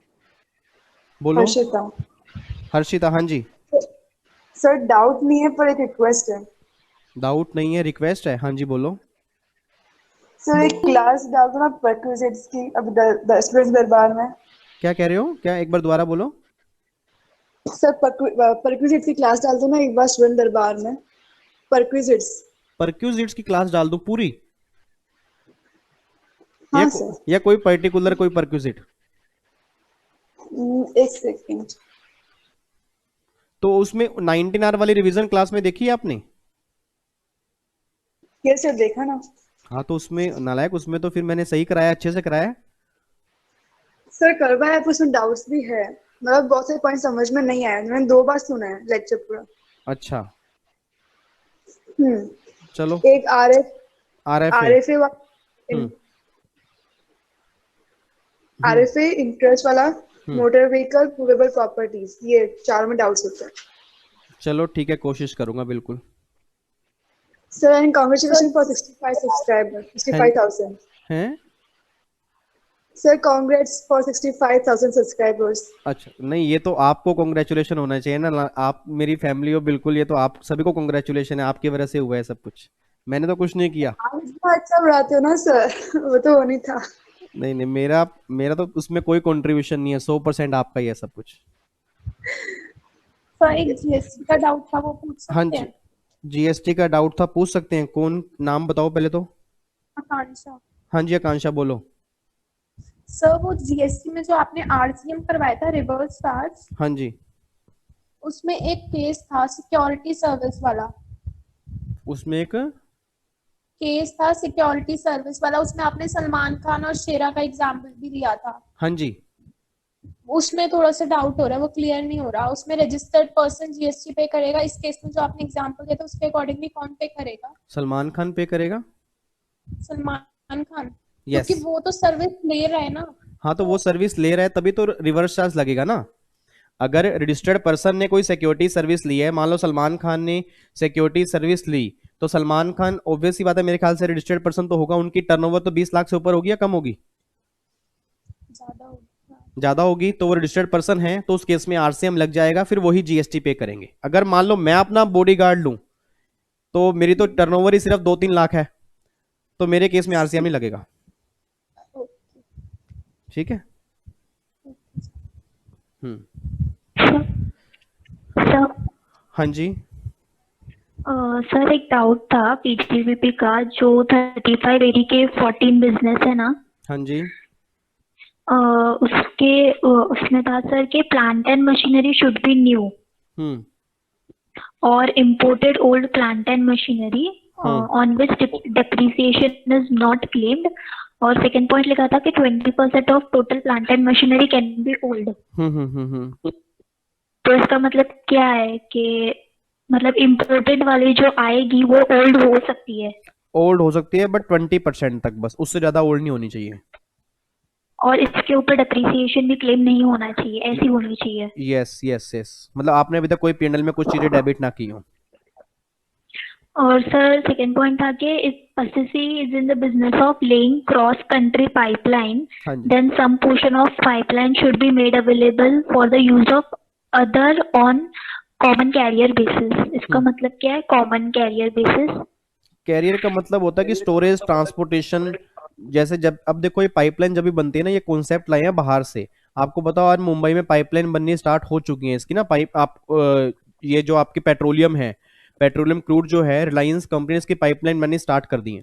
बोलो? हर्षिता। हर्षिता हाँ जी। सर डाउट नहीं है पर एक रिक्वेस्ट है। डाउट नहीं है, रिक्वेस्ट है। हाँ जी बोलो। सर एक क्लास डाल दो ना परक्विजिट्स की अब स्टूडेंट्स दरबार में। क्या कह रहे हो? क्या एक बार दोबारा बोलो। सर परक्विजिट्स की क्लास डाल दो ना एक बार स्टूडेंट दरबार में। परक्विजिट्स। परक्यूजिट्स की क्लास डाल दो पूरी? हाँ सर। या कोई पर्टिकुलर कोई परक्यूजिट? एक सेकेंड। तो उसमें 19R वाली रिवीजन क्लास में देखी है आपने? ये सर देखा ना। हाँ तो उसमें नालायक, उसमें तो फिर मैंने सही कराया, अच्छे से कराया। सर करवाया है, उसमें डाउट्स भी है, मतलब बहुत से पॉइंट समझ में नहीं आया, मैंने 2 बार सुना है लेक्चर पूरा। अच्छा हम्म। चलो। एक RFA। आरएफए हम्म आरएफए इंटरेस्ट वाला, हम्म मोटर व्हीकल, मूवेबल प्रॉपर्टीज, ये 4 में डाउट्स होते हैं। चलो ठीक है, कोशिश करूंगा बिल्कुल। Sir and congratulation for 65 subscriber, हैं 65,000। हैं? Sir congrats for 65,000 subscribers. अच्छा नहीं, ये तो आपको कॉन्ग्रेचुलेशन होना चाहिए ना, आप मेरी फैमिली हो बिल्कुल, ये तो आप सभी को कॉन्ग्रेचुलेशन है, आपकी वजह से हुआ है सब कुछ, मैंने तो कुछ नहीं किया। आप इतना अच्छा बढ़ाते हो ना सर, वो तो नहीं था। नहीं नहीं, मेरा मेरा तो उसमें कोई कंट्रीब्यूशन नहीं है, 100% आपका ही है सब कुछ। सर एक जीएसटी का डाउट था, वो पूछ हाँ सकते जी, हैं? जीएसटी का डाउट था, पूछ सकते हैं। कौन? नाम बताओ पहले तो। आकांक्षा। हाँ जी आकांक्षा बोलो। सर वो जीएसटी में जो आपने आरसीएम करवाया था, रिवर्स चार्ज, हाँ जी, उसमें एक केस था सिक्योरिटी सर्विस वाला। उसमें एक केस था सिक्योरिटी सर्विस वाला, उसमें आपने सलमान खान और शेरा का एग्जाम्पल भी लिया था। हाँ जी, उसमें थोड़ा सा डाउट हो रहा है, वो क्लियर नहीं हो रहा। उसमें रजिस्टर्ड पर्सन जीएसटी पे करेगा, इस केस में जो आपने एग्जांपल दिया था उसके अकॉर्डिंगली कौन पे करेगा? सलमान खान पे करेगा। सलमान खान। क्योंकि यस, वो तो सर्विस ले रहा है ना। हाँ तो वो सर्विस ले रहा है तभी तो रिवर्स चार्ज लगेगा ना। अगर रजिस्टर्ड पर्सन ने कोई सिक्योरिटी सर्विस ली है, मान लो सलमान खान ने सिक्योरिटी सर्विस ली, तो सलमान खान ऑब्वियस सी बात है, मेरे ख्याल से रजिस्टर्ड पर्सन तो होगा, उनकी टर्नओवर तो 20 लाख से ऊपर होगी या कम होगी? ज्यादा होगा। ज्यादा होगी, तो वो रजिस्टर्ड पर्सन है, तो उस केस में आरसीएम लग जाएगा, फिर वही जीएसटी पे करेंगे। अगर मान लो मैं अपना बॉडीगार्ड लूं, तो मेरी तो टर्नओवर ही सिर्फ 2-3 लाख है, तो मेरे केस में आरसीएम ही लगेगा। ठीक है। सर हाँ जी। सर एक डाउट था पीजीबीपी का, जो 3580 के 14 बिजनेस है ना, हाँ जी। उसमें था सर कि plant and machinery should be new hmm और imported old plant and machinery on which depreciation is not claimed, और सेकेंड पॉइंट लिखा था कि 20% of total plant and machinery can be old. तो इसका मतलब क्या है कि मतलब इम्पोर्टेड वाली जो आएगी वो ओल्ड हो सकती है? ओल्ड हो सकती है बट 20% तक, बस उससे ज्यादा ओल्ड नहीं होनी चाहिए। और इसके ऊपर डेप्रिसिएशन भी क्लेम नहीं होना चाहिए, ऐसी होनी चाहिए। यस यस यस, मतलब आपने अभी तक कोई पीएनएल में कुछ चीजें डेबिट ना की हो। और सर सेकेंड पॉइंट था कि if SSC is in the business of laying cross country pipeline, हाँ जी। Then some portion of pipeline should be made available for the use of other on common carrier basis. इसका मतलब क्या है common carrier basis? Career का मतलब होता है कि स्टोरेज, ट्रांसपोर्टेशन। जैसे जब अब देखो ये पाइपलाइन जब भी बनती है ना, ये कॉन्सेप्ट लाए हैं बाहर से। आपको बताओ आज मुंबई में पाइपलाइन बननी स्टार्ट हो चुकी है इसकी ना, पाइप आप ये जो आपकी पेट्रोलियम है, पेट्रोलियम क्रूड जो है, रिलायंस कंपनी इसकी पाइपलाइन बननी स्टार्ट कर दी है।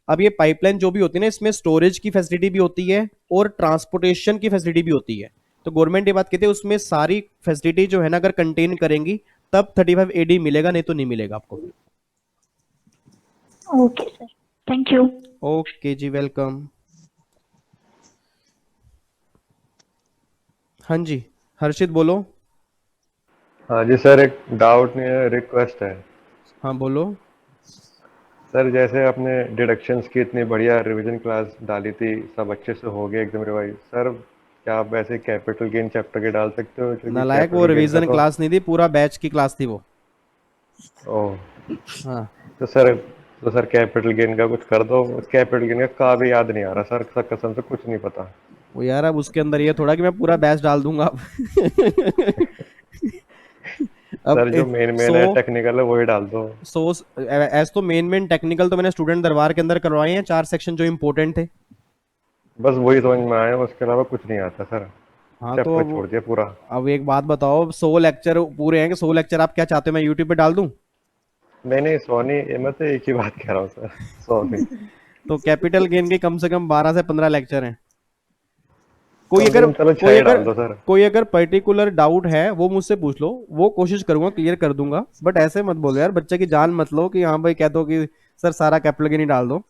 अब ये पाइपलाइन जो भी होती है ना, इसमें स्टोरेज की फैसिलिटी भी होती है और ट्रांसपोर्टेशन की फैसिलिटी भी होती है। तो गवर्नमेंट ये बात कहती है उसमें सारी फैसिलिटी जो है ना अगर कंटेन करेंगी तब 35 AD मिलेगा, नहीं तो नहीं मिलेगा आपको। Okay sir, thank you. Okay जी, वेलकम। हाँ जी, हर्षित बोलो। हाँ जी सर, एक डाउट नहीं है, रिक्वेस्ट है। हाँ बोलो। सर जैसे आपने डिडक्शंस की इतनी बढ़िया रिवीजन क्लास डाली थी, सब अच्छे से हो गया एकदम रिवाइज, सर क्या आप ऐसे कैपिटल गेन चैप्टर के डाल सकते हो? क्योंकि नालायक, वो capital gain का रिवीजन तो क्लास नहीं थी, पूरा बैच की क्लास थी वो। ओह, हाँ तो सर कैपिटल गेन का कुछ कर दो। कैपिटल गेन का भी याद नहीं आ रहा सर कसम से कुछ नहीं पता। वो यार, अब उसके अंदर ये थोड़ा कि मैं पूरा बैच डाल दूंगा अब। सर जो मेन है टेक्निकल है वही डाल दो। एज तो मेन टेक्निकल तो मैंने स्टूडेंट दरबार के अंदर करवाए हैं, 4 सेक्शन जो इंपॉर्टेंट थे। बस वही समझ में आया, उसके अलावा कुछ नहीं आता सर। हाँ तो चैप्टर छोड़ दिया पूरा। अब एक बात बताओ, 100 लेक्चर पूरे हैं कि 100 लेक्चर आप क्या चाहते हो मैं यूट्यूब पे डाल दूं? नहीं सोनी, मैं तो एक ही बात कह रहा हूँ सर, सॉरी। तो कैपिटल गेन के कम से कम 12 से 15 लेक्चर हैं। कोई कम से अगर कम चलो 6 डाल दो सर। कोई अगर पर्टिकुलर डाउट है वो मुझसे पूछ लो, वो कोशिश करूंगा क्लियर कर दूंगा, बट ऐसे मत बोलो यार, बच्चे की जान मत लो कि हाँ भाई कह दो कि सर सारा कैपिटल गेन ही डाल दो।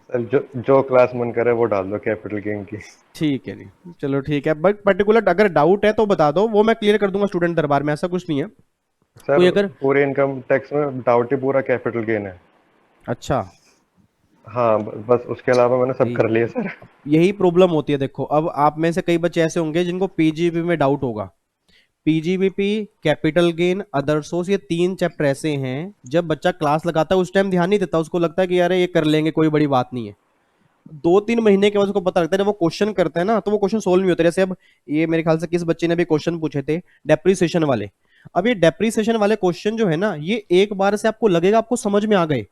सर जो क्लास मन करे वो डाल दो कैपिटल गेन की। ठीक है जी, चलो ठीक है, बट पर्टिकुलर अगर डाउट है तो बता दो, वो मैं क्लियर कर दूंगा स्टूडेंट दरबार में, ऐसा कुछ नहीं है। सर कोई अगर पूरे इनकम टैक्स में डाउट ही पूरा कैपिटल गेन है। अच्छा, हाँ बस उसके अलावा मैंने सब कर लिया सर। यही प्रॉब्लम होती है। देखो अब आप में से कई बच्चे ऐसे होंगे जिनको पीजीबी में डाउट होगा। PGBP, capital gain, other source, ये 3 चैप्टर ऐसे हैं जब बच्चा क्लास लगाता है उस टाइम ध्यान नहीं देता, उसको लगता है कि यार ये कर लेंगे कोई बड़ी बात नहीं है। 2-3 महीने के बाद उसको पता लगता है, जब वो क्वेश्चन करते हैं ना तो वो क्वेश्चन सोल्व नहीं होते। जैसे अब ये मेरे ख्याल से किस बच्चे ने भी क्वेश्चन पूछे थे डेप्रीसिएशन वाले। अब ये डेप्रीसिएशन वाले क्वेश्चन जो है ना, ये एक बार से आपको लगेगा आपको समझ में आ गए,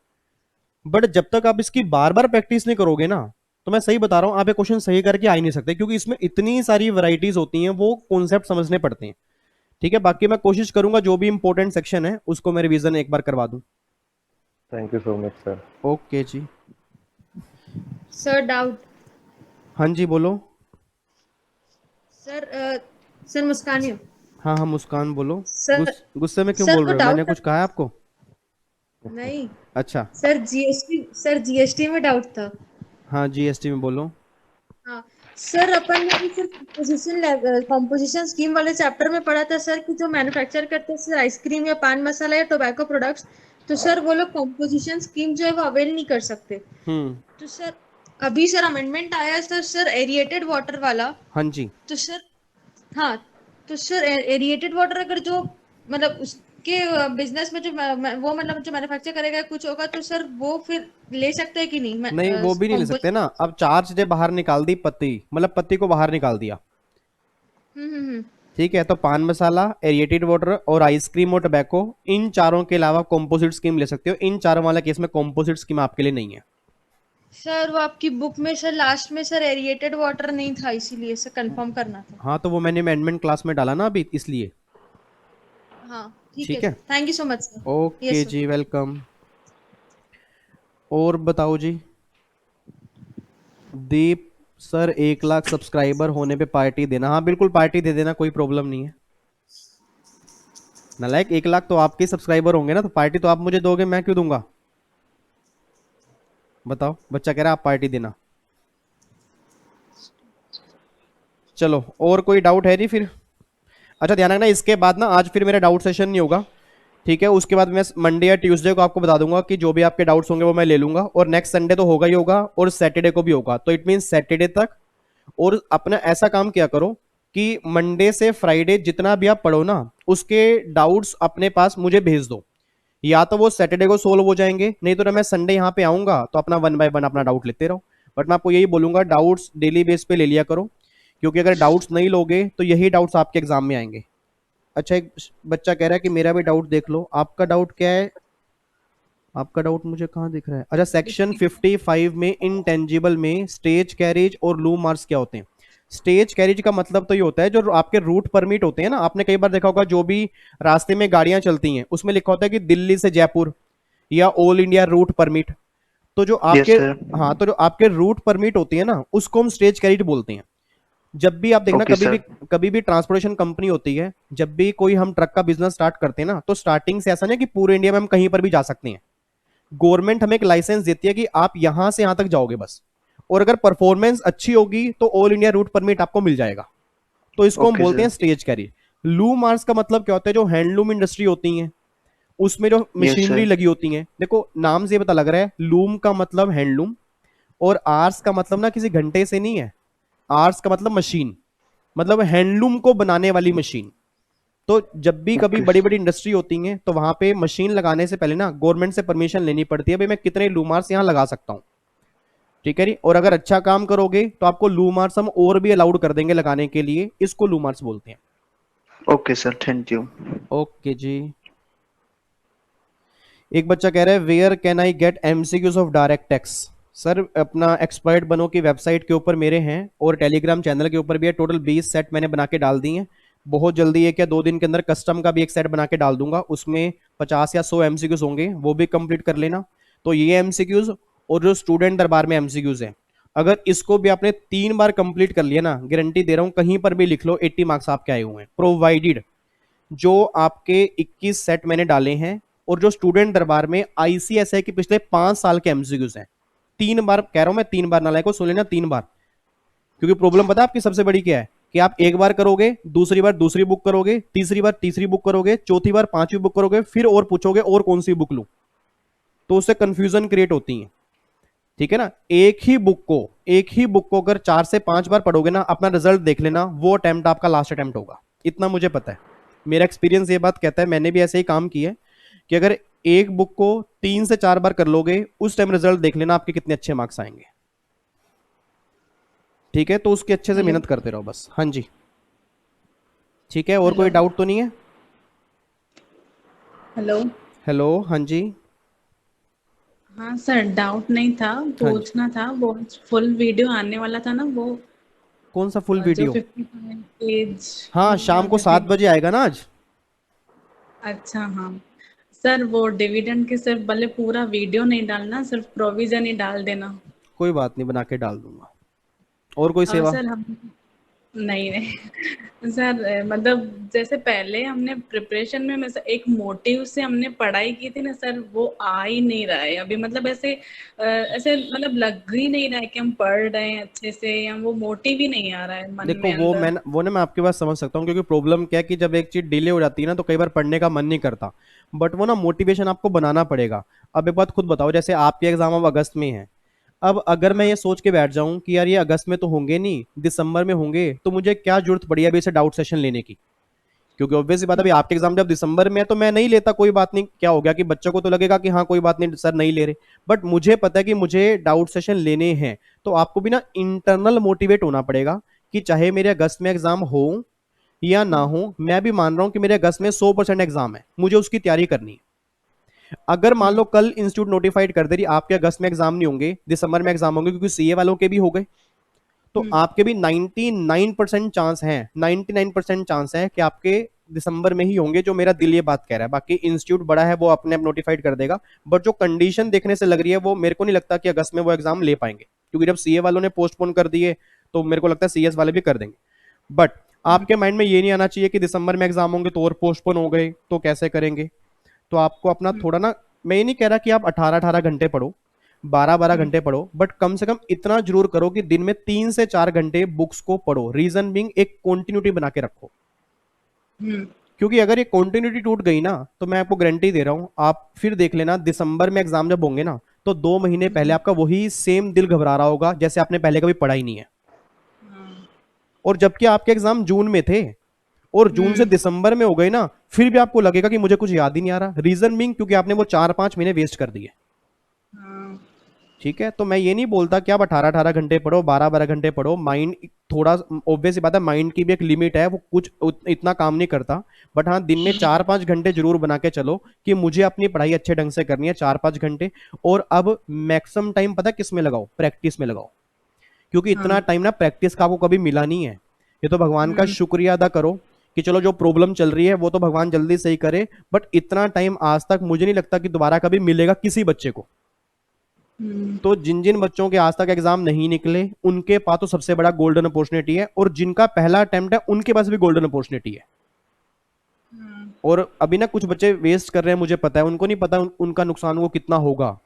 बट जब तक आप इसकी बार बार प्रैक्टिस नहीं करोगे ना, तो मैं सही बता रहा हूं आप ये क्वेश्चन सही करके आ ही नहीं सकते, क्योंकि इसमें इतनी सारी वैरायटीज होती हैं, वो कॉन्सेप्ट समझने पड़ते हैं। ठीक है, बाकी मैं कोशिश करूंगा जो भी इंपॉर्टेंट सेक्शन है उसको मैं रिवीजन एक बार करवा दूं। Thank you so much sir. Okay जी। Sir doubt. हाँ जी बोलो। सर मुस्कान है। हाँ हाँ मुस्कान बोलो। सर गुस्से में क्यों सर बोल वो रहे हो? मैंने डाउट कुछ कहा है आपको? नहीं अच्छा, सर जीएसटी में डाउट था। हाँ जीएसटी में बोलो। हाँ सर, अपन ने सिर्फ कॉम्पोजिशन स्कीम वाले चैप्टर में पढ़ा था सर कि जो मैन्युफैक्चर करते हैं सर आइसक्रीम या पान मसाला या टोबैको प्रोडक्ट्स, तो सर वो लोग कॉम्पोजिशन स्कीम जो है वो अवेल नहीं कर सकते। तो सर अभी सर अमेंडमेंट आया है सर एरिएटेड वाटर वाला। हाँ जी। तो सर हाँ, तो सर एरिएटेड वाटर अगर जो मतलब उसके बिजनेस में जो वो मतलब जो मैन्युफैक्चर करेगा कुछ होगा तो सर वो फिर ले सकते हैं कि नहीं? नहीं, वो भी नहीं ले सकते ना। अब चार चीजें बाहर निकाल दी, पत्ती मतलब पत्ती को बाहर निकाल दिया, हम्म। ठीक है। तो पान मसाला, एरिएटेड वाटर और आइसक्रीम और टबैको, इन चारों के अलावा कॉम्पोजिट स्कीम ले सकते हो। इन चारों वाला केस में कॉम्पोजिट स्कीम आपके लिए नहीं है। सर वो आपकी बुक में सर लास्ट में सर एरिएटेड वाटर नहीं था, इसीलिए सर कंफर्म करना था। हाँ, तो वो मैंने अमेंडमेंट क्लास में डाला ना अभी, इसलिए। हाँ ठीक है ठीक है, sir, thank you so much sir. Okay yes sir. जी, वेलकम। और बताओ जी। दीप सर, 1 लाख सब्सक्राइबर होने पे पार्टी देना। हाँ बिल्कुल, पार्टी दे देना, कोई प्रॉब्लम नहीं है। नालायक, 1 लाख तो आपके सब्सक्राइबर होंगे ना, तो पार्टी तो आप मुझे दोगे, मैं क्यों दूंगा? बताओ, बच्चा कह रहा है आप पार्टी देना। चलो, और कोई डाउट है जी फिर? अच्छा ध्यान रखना, इसके बाद ना आज फिर मेरा डाउट सेशन नहीं होगा, ठीक है। उसके बाद मैं मंडे या ट्यूसडे को आपको बता दूंगा कि जो भी आपके डाउट्स होंगे वो मैं ले लूंगा, और नेक्स्ट संडे तो होगा ही होगा, और सैटरडे को भी होगा। तो इट मीन सैटरडे तक। और अपना ऐसा काम किया करो कि मंडे से फ्राइडे जितना भी आप पढ़ो ना, उसके डाउट्स अपने पास मुझे भेज दो। या तो वो सैटरडे को सोल्व हो जाएंगे, नहीं तो मैं संडे यहाँ पे आऊंगा तो अपना 1 बाय 1 अपना डाउट लेते रहो। बट मैं आपको यही बोलूंगा, डाउट्स डेली बेस पे ले लिया करो, क्योंकि अगर डाउट्स नहीं लोगे तो यही डाउट्स आपके एग्जाम में आएंगे। अच्छा, एक बच्चा कह रहा है कि मेरा भी डाउट देख लो। आपका डाउट क्या है? आपका डाउट मुझे कहाँ दिख रहा है? अच्छा, सेक्शन 55 में इंटेंजिबल में स्टेज कैरेज और लूम मार्क्स क्या होते हैं? स्टेज कैरेज का मतलब तो ये होता है जो आपके रूट परमिट होते हैं ना, आपने कई बार देखा होगा, जो भी रास्ते में गाड़ियां चलती हैं उसमें लिखा होता है कि दिल्ली से जयपुर या ऑल इंडिया रूट परमिट। तो जो आपके हाँ, तो जो आपके रूट परमिट होती है ना, उसको हम स्टेज कैरेज बोलते हैं। जब भी आप देखना, कभी भी ट्रांसपोर्टेशन कंपनी होती है, जब भी कोई हम ट्रक का बिजनेस स्टार्ट करते हैं ना, तो स्टार्टिंग से ऐसा नहीं कि पूरे इंडिया में हम कहीं पर भी जा सकते हैं। गवर्नमेंट हमें एक लाइसेंस देती है कि आप यहां से यहां तक जाओगे बस, और अगर परफॉर्मेंस अच्छी होगी तो ऑल इंडिया रूट परमिट आपको मिल जाएगा। तो इसको हम बोलते हैं स्टेज कैरियर। लूम आर्स का मतलब क्या होता है? जो हैंडलूम इंडस्ट्री होती है उसमें जो मशीनरी लगी होती है। देखो नाम से पता लग रहा है, लूम का मतलब हैंडलूम, और आर्स का मतलब ना किसी घंटे से नहीं है। आर्स का मतलब मशीन, मतलब हैंडलूम को बनाने वाली मशीन। तो जब भी कभी बड़ी बड़ी इंडस्ट्री होती है तो वहां पे मशीन लगाने से पहले ना गवर्नमेंट से परमिशन लेनी पड़ती है, भाई मैं कितने लूमार्स यहां लगा सकता हूं, ठीक है जी। और अगर अच्छा काम करोगे तो आपको लूमार्स हम और भी अलाउड कर देंगे लगाने के लिए, इसको लूमार्स बोलते हैं। Okay sir, thank you. Okay जी। एक बच्चा कह रहा है where can I get MCQs of direct tax? Sir अपना एक्सपर्ट बनो की वेबसाइट के ऊपर मेरे हैं, और टेलीग्राम चैनल के ऊपर भी है। टोटल 20 सेट मैंने बना के डाल दी हैं। बहुत जल्दी 1 या 2 दिन के अंदर कस्टम का भी एक सेट बना के डाल दूंगा, उसमें 50 या 100 एमसीक्यूज होंगे, वो भी कंप्लीट कर लेना। तो ये एमसीक्यूज और जो स्टूडेंट दरबार में एमसीक्यूज है, अगर इसको भी आपने 3 बार कंप्लीट कर लिया ना, गारंटी दे रहा हूं, कहीं पर भी लिख लो 80 मार्क्स आपके आए हुए हैं, प्रोवाइडेड जो आपके 21 सेट मैंने डाले हैं, और जो स्टूडेंट दरबार में आईसीएसआई के पिछले 5 साल के एमसीक्यूज हैं। 3 बार कह रहा हूं मैं, 3 बार, नालायक को सुन लेना, 3 बार। क्योंकि प्रॉब्लम पता है आपकी सबसे बड़ी क्या है? कि आप एक बार करोगे, दूसरी बार दूसरी बुक करोगे, तीसरी बार तीसरी बुक करोगे, चौथी बार 5वीं बुक करोगे, फिर और पूछोगे और कौन सी बुक लूं, तो उससे कंफ्यूजन क्रिएट होती है, ठीक है ना। एक ही बुक को अगर 4 से 5 बार पढ़ोगे ना, अपना रिजल्ट देख लेना, वो अटेम्प्ट आपका लास्ट अटेम्प्ट होगा। इतना मुझे पता है, मेरा एक्सपीरियंस ये बात कहता है, मैंने भी ऐसे ही काम किया है कि अगर एक बुक को 3 से 4 बार कर लोगे, उस टाइम रिजल्ट देख लेना आपके कितने अच्छे मार्क्स आएंगे, ठीक है। तो उसके अच्छे से मेहनत करते रहो बस। हाँ जी, ठीक है। और कोई डाउट तो नहीं है? हेलो। हेलो, हाँ जी। हाँ सर, डाउट नहीं था, पूछना था। वो फुल वीडियो आने वाला था ना, वो कौन सा फुल जो वीडियो? 55 पेज। हाँ, शाम को 7 बजे आएगा ना आज। अच्छा हाँ सर, वो डिविडेंड के सिर्फ भले पूरा वीडियो नहीं डालना, सिर्फ प्रोविजन ही डाल देना। कोई बात नहीं, बना के डाल दूंगा। और कोई और सेवा? सर हम नहीं नहीं सर, मतलब जैसे पहले हमने प्रिपरेशन में एक मोटिव से हमने पढ़ाई की थी ना सर, वो आ ही नहीं रहा है अभी। मतलब ऐसे मतलब लग ही नहीं रहा है कि हम पढ़ रहे हैं अच्छे से, या वो मोटिव ही नहीं आ रहा है मन देखो में अंदर। वो ना मैं आपकी बात समझ सकता हूँ, क्योंकि प्रॉब्लम क्या है कि जब एक चीज डिले हो जाती है ना तो कई बार पढ़ने का मन नहीं करता, बट वो ना मोटिवेशन आपको बनाना पड़ेगा। अब एक बात खुद बताओ, जैसे आपके एग्जाम अब अगस्त में है, अब अगर मैं ये सोच के बैठ जाऊं कि यार ये अगस्त में तो होंगे नहीं, दिसंबर में होंगे, तो मुझे क्या जरूरत पड़ी अभी इसे डाउट सेशन लेने की? क्योंकि ऑब्वियस सी बात है, अभी आपके एग्जाम जब दिसंबर में है तो मैं नहीं लेता, कोई बात नहीं, क्या हो गया कि बच्चों को तो लगेगा कि हाँ कोई बात नहीं सर नहीं ले रहे, बट मुझे पता है कि मुझे डाउट सेशन लेने हैं। तो आपको भी ना इंटरनल मोटिवेट होना पड़ेगा कि चाहे मेरे अगस्त में एग्जाम हो या ना हो, मैं भी मान रहा हूं कि मेरे अगस्त में 100% एग्जाम है, मुझे उसकी तैयारी करनी है। अगर मान लो कल इंस्टीट्यूट नोटिफाइड कर दे रही आपके अगस्त में एग्जाम नहीं होंगे, दिसंबर में एग्जाम होंगे, क्योंकि सीए वालों के भी हो गए, तो आपके भी 99% चांस है, 99% चांस है कि आपके दिसंबर में ही होंगे, जो मेरा दिल ये बात कह रहा है। बाकी इंस्टीट्यूट बड़ा है, वो अपने आप नोटिफाइड कर देगा, बट जो कंडीशन देखने से लग रही है वो मेरे को नहीं लगता कि अगस्त में वो एग्जाम ले पाएंगे, क्योंकि जब सीए वालों ने पोस्टपोन कर दिए तो मेरे को लगता है सीएस वाले भी कर देंगे। बट आपके माइंड में ये नहीं आना चाहिए कि दिसंबर में एग्जाम होंगे तो और पोस्टपोन हो गए तो कैसे करेंगे। तो आपको अपना थोड़ा ना, मैं ये नहीं कह रहा कि आप 18-18 घंटे पढ़ो, 12-12 घंटे पढ़ो, बट कम से कम इतना जरूर करो कि दिन में 3 से 4 घंटे बुक्स को पढ़ो। रीजन बीइंग एक कंटिन्यूटी बना के रखो, क्योंकि अगर ये कंटिन्यूटी टूट गई ना तो मैं आपको गारंटी दे रहा हूं, आप फिर देख लेना दिसंबर में एग्जाम जब होंगे ना तो 2 महीने पहले आपका वही सेम दिल घबरा रहा होगा जैसे आपने पहले कभी पढ़ा ही नहीं है। और जबकि आपके एग्जाम जून में थे और जून से दिसंबर में हो गए ना, फिर भी आपको लगेगा कि मुझे कुछ याद ही नहीं आ रहा। रीजन बीइंग क्योंकि आपने वो 4-5 महीने वेस्ट कर दिए। ठीक है, तो मैं ये नहीं बोलता कि आप 18-18 घंटे पढ़ो, 12-12 घंटे पढ़ो। माइंड थोड़ा, ऑब्वियस बात है, माइंड की भी एक लिमिट है, वो कुछ इतना काम नहीं करता, बट हाँ दिन में 4-5 घंटे जरूर बना के चलो कि मुझे अपनी पढ़ाई अच्छे ढंग से करनी है, 4-5 घंटे। और अब मैक्सिमम टाइम पता किस में लगाओ? प्रैक्टिस में लगाओ, क्योंकि इतना टाइम ना प्रैक्टिस का आपको कभी मिला नहीं है। ये तो भगवान का शुक्रिया अदा करो कि चलो जो प्रॉब्लम चल रही है वो तो भगवान जल्दी सही करे, बट इतना टाइम आज तक मुझे नहीं लगता कि दोबारा कभी मिलेगा किसी बच्चे को। तो जिन जिन बच्चों के आज तक एग्जाम नहीं निकले उनके पास तो सबसे बड़ा गोल्डन अपॉर्चुनिटी है, और जिनका पहला अटेम्प्ट है उनके पास भी गोल्डन अपॉर्चुनिटी है। और अभी ना कुछ बच्चे वेस्ट कर रहे हैं, मुझे पता है, उनको नहीं पता उनका नुकसान वो कितना होगा।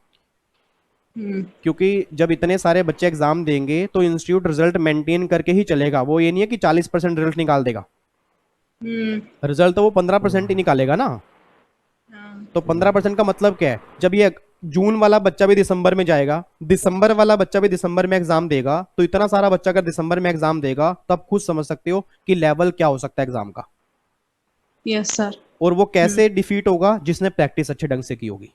क्योंकि जब इतने सारे बच्चे एग्जाम देंगे तो इंस्टीट्यूट रिजल्ट मेंटेन करके ही चलेगा। वो ये नहीं है कि 40% रिजल्ट निकाल देगा, रिजल्ट तो वो 15% ही निकालेगा ना। तो 15% का मतलब क्या है? जब ये जून वाला बच्चा भी दिसंबर में जाएगा, दिसंबर वाला बच्चा भी दिसंबर में एग्जाम देगा, तो इतना सारा बच्चा अगर दिसंबर में एग्जाम देगा तो आप खुद समझ सकते हो कि लेवल क्या हो सकता है एग्जाम का। Yes sir. और वो कैसे डिफीट होगा? जिसने प्रैक्टिस अच्छे ढंग से की होगी।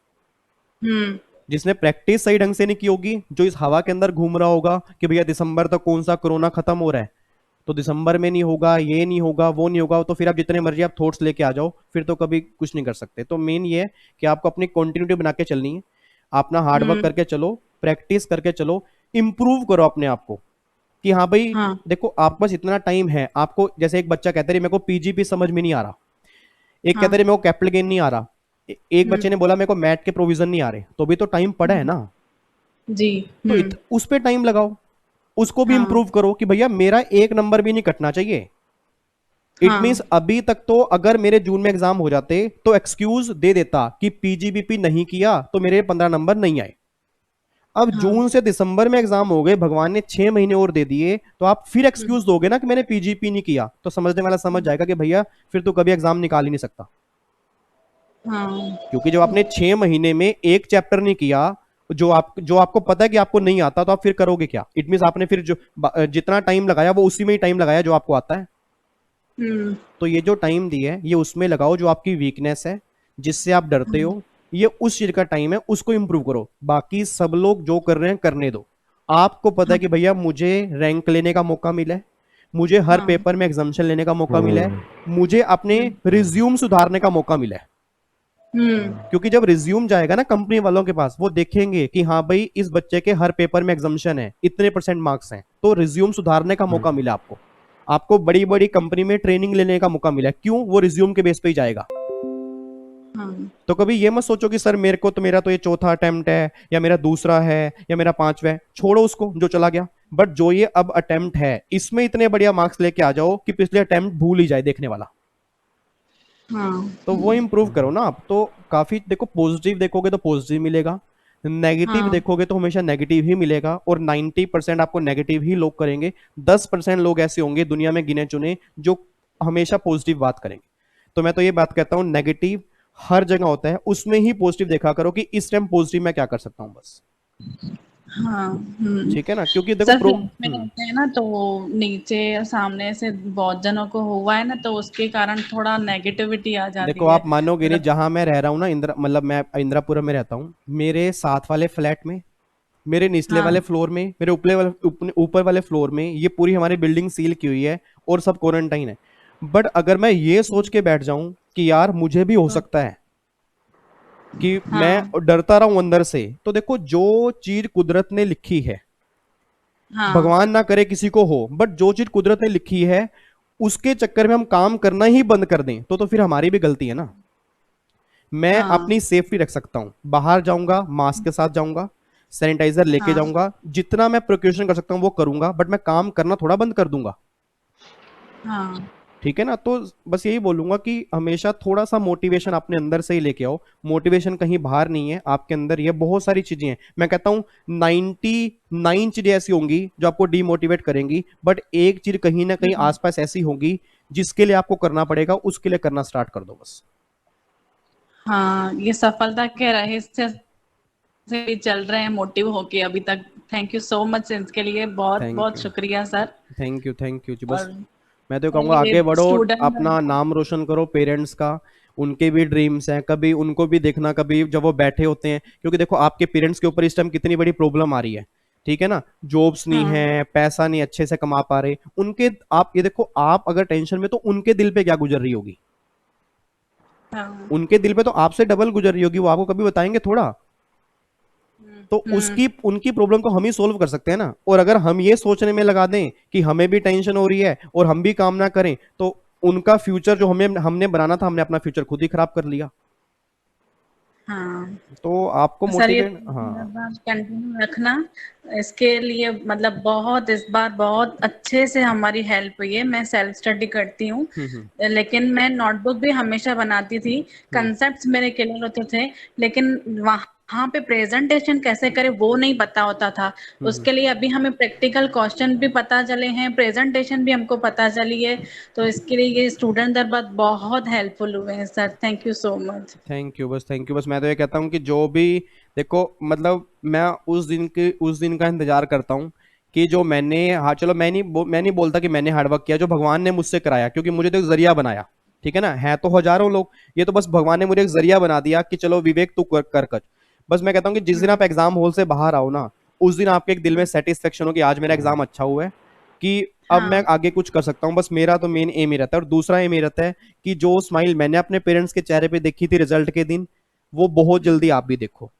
जिसने प्रैक्टिस सही ढंग से नहीं की होगी, जो इस हवा के अंदर घूम रहा होगा कि भैया दिसंबर तक कौन सा कोरोना खत्म हो रहा है, तो दिसंबर में नहीं होगा, ये नहीं होगा, वो नहीं होगा, तो फिर आप जितने मर्जी आप थॉट्स लेके आ जाओ, फिर तो कभी कुछ नहीं कर सकते। तो मेन ये है कि आपको अपनी कंटिन्यूटी बना के चलनी है, अपना हार्डवर्क करके चलो, प्रैक्टिस करके चलो, इंप्रूव करो अपने आप को कि हाँ भाई देखो आप बस इतना टाइम है आपको। जैसे एक बच्चा कहता है मेरे को पीजीपी समझ में नहीं आ रहा, एक कहता है मेरे को कैपिटल गेन नहीं आ रहा, एक बच्चे ने बोला मेरे को मैथ के प्रोविजन नहीं आ रहे, तो भी तो टाइम पड़ा है ना जी। तो उस पे टाइम लगाओ, उसको भी इंप्रूव करो कि भैया मेरा एक नंबर भी नहीं कटना चाहिए। इट मींस अभी तक तो अगर मेरे जून में एग्जाम हो जाते तो एक्सक्यूज दे देता कि पीजीबीपी नहीं किया तो मेरे 15 नंबर नहीं आए। अब जून से दिसंबर में एग्जाम हो गए, भगवान ने 6 महीने और दे दिए, तो आप फिर एक्सक्यूज दोगे ना कि मैंने पीजीपी नहीं किया, तो समझने वाला समझ जाएगा कि भैया फिर तो कभी एग्जाम निकाल ही नहीं सकता। क्योंकि जब आपने 6 महीने में एक चैप्टर नहीं किया जो आपको पता है कि आपको नहीं आता, तो आप फिर करोगे क्या? इट मींस आपने फिर जो जितना टाइम लगाया वो उसी में ही टाइम लगाया जो आपको आता है। तो ये जो टाइम दिया है ये उसमें लगाओ जो आपकी वीकनेस है, जिससे आप डरते हो, ये उस चीज का टाइम है, उसको इंप्रूव करो। बाकी सब लोग जो कर रहे हैं करने दो। आपको पता है कि भैया मुझे रैंक लेने का मौका मिला है, मुझे हर पेपर में एग्जामिनेशन लेने का मौका मिला है, मुझे अपने रिज्यूम सुधारने का मौका मिला है। क्योंकि जब रिज्यूम जाएगा ना कंपनी वालों के पास, वो देखेंगे कि हाँ भाई इस बच्चे के हर पेपर में एग्जामिनेशन है, इतने % मार्क्स हैं, तो रिज्यूम सुधारने का मौका मिला आपको बड़ी बड़ी कंपनी में ट्रेनिंग लेने का मौका मिला। क्यों? वो रिज्यूम के बेस पे ही जाएगा। तो कभी ये मत सोचो कि सर मेरा तो ये चौथा अटेम्प्ट है, या मेरा दूसरा है, या मेरा 5वां है। छोड़ो उसको जो चला गया, बट जो ये अब अटेम्प्ट है इसमें इतने बढ़िया मार्क्स लेके आ जाओ कि पिछले अटेम्प्ट भूल ही जाए देखने वाला। हाँ तो वो इम्प्रूव करो ना आप। तो काफी देखो, पॉजिटिव देखोगे तो पॉजिटिव मिलेगा, नेगेटिव हाँ देखोगे तो हमेशा नेगेटिव ही मिलेगा, और 90% आपको नेगेटिव ही लोग करेंगे। 10% लोग ऐसे होंगे दुनिया में गिने चुने जो हमेशा पॉजिटिव बात करेंगे। तो मैं तो ये बात कहता हूँ, नेगेटिव हर जगह होता है, उसमें ही पॉजिटिव देखा करो कि इस टाइम पॉजिटिव मैं क्या कर सकता हूँ बस। हाँ ठीक है ना, क्योंकि देखो सर फ्लैट में रहते हैं ना, तो नीचे और सामने से बहुत जनों को हुआ है ना, तो उसके कारण थोड़ा नेगेटिविटी आ देखो जाती है। आप मानोगे नहीं, मतलब जहां मैं रह रहा हूँ ना, मतलब मैं इंदिरापुरम में रहता हूँ, मेरे साथ वाले फ्लैट में, मेरे निचले वाले हाँ फ्लोर में, मेरे ऊपर वाले फ्लोर में, ये पूरी हमारी बिल्डिंग सील की हुई है और सब क्वारंटाइन है। बट अगर मैं ये सोच के बैठ जाऊं कि यार मुझे भी हो सकता है, कि मैं हाँ डरता रहूं अंदर से, तो देखो जो चीज कुदरत ने लिखी है, हाँ भगवान ना करे किसी को हो, बट जो चीज कुदरत ने लिखी है उसके चक्कर में हम काम करना ही बंद कर दें तो फिर हमारी भी गलती है ना। मैं हाँ अपनी सेफ्टी रख सकता हूं, बाहर जाऊंगा मास्क के साथ जाऊंगा, सैनिटाइजर लेके हाँ जाऊंगा, जितना मैं प्रिकॉशन कर सकता हूं वो करूंगा, बट मैं काम करना थोड़ा बंद कर दूंगा। हाँ ठीक है ना, तो बस यही बोलूंगा कि हमेशा थोड़ा सा मोटिवेशन अपने अंदर से ही लेके आओ। मोटिवेशन कहीं बाहर नहीं है, आपके अंदर ये बहुत सारी चीजें हैं। मैं कहता हूं 99 चीजें ऐसी होंगी जो आपको डीमोटिवेट करेंगी, बट एक चीज कहीं ना कहीं आसपास ऐसी होगी जिसके लिए आपको करना पड़ेगा, उसके लिए करना स्टार्ट कर दो बस। हाँ ये सफलता के रहस्य से भी चल रहे हैं मोटिव होके अभी तक। थैंक यू सो मच इसके लिए, बहुत थैंक बहुत यू, शुक्रिया सर। थैंक यू जी। बस और मैं तो सर कहूंगा ये आगे बढ़ो, स्टूडेंट, अपना नाम रोशन करो पेरेंट्स का। उनके भी ड्रीम्स हैं, कभी उनको भी देखना, कभी जब वो बैठे होते हैं, क्योंकि देखो आपके पेरेंट्स के ऊपर इस टाइम कितनी बड़ी प्रॉब्लम आ रही है। ठीक है ना, जॉब्स नहीं हाँ है, पैसा नहीं अच्छे से कमा पा रहे उनके, आप ये देखो, आप अगर टेंशन में तो उनके दिल पे क्या गुजर रही होगी, हाँ उनके दिल पे तो आपसे डबल गुजर रही होगी, वो आपको कभी बताएंगे थोड़ा। तो उसकी उनकी प्रॉब्लम को हम ही सोल्व कर सकते हैं ना। और अगर हम ये सोचने में लगा दें कि हमें भी टेंशन हो रही है और हम भी काम ना करें, तो उनका फ्यूचर जो हमें हमने बनाना था, हमने अपना फ्यूचर खुद ही खराब कर लिया। हाँ तो आपको सर ये मोटिवेट, हाँ। कंटिन्यू रखना। इसके लिए मतलब बहुत इस बार बहुत अच्छे से हमारी हेल्प हुई है। मैं सेल्फ स्टडी करती हूँ, हम्म लेकिन मैं नोटबुक भी हमेशा बनाती थी। हम्म कंसेप्ट्स मेरे क्लियर होते थे, लेकिन वहाँ पे प्रेजेंटेशन कैसे करें वो नहीं पता होता था। हम्म। उसके लिए अभी हमें प्रैक्टिकल क्वेश्चन भी पता चले हैं, प्रेजेंटेशन भी हमको पता चली है। तो इसके लिए ये स्टूडेंट दरबार बहुत हेल्पफुल हुए हैं sir. Thank you so much. Thank you, बस थैंक यू। बस मैं तो ये कहता हूँ कि जो भी, देखो मतलब मैं उस दिन का इंतजार करता हूँ कि जो मैंने, हाँ चलो मैं नहीं बोलता कि मैंने हार्डवर्क किया, जो भगवान ने मुझसे कराया, क्योंकि मुझे तो एक जरिया बनाया। ठीक है ना, है तो हजारों लोग, ये तो बस भगवान ने मुझे एक जरिया बना दिया कि चलो विवेक तू कर। बस मैं कहता हूँ कि जिस दिन आप एग्जाम हॉल से बाहर आओ ना, उस दिन आपके एक दिल में सेटिस्फेक्शन हो कि आज मेरा एग्जाम अच्छा हुआ है, कि अब मैं हाँ आगे कुछ कर सकता हूँ। बस मेरा तो मेन एम ही रहता है। और दूसरा एम ही रहता है कि जो स्माइल मैंने अपने पेरेंट्स के चेहरे पे देखी थी रिजल्ट के दिन, वो बहुत जल्दी आप भी देखो।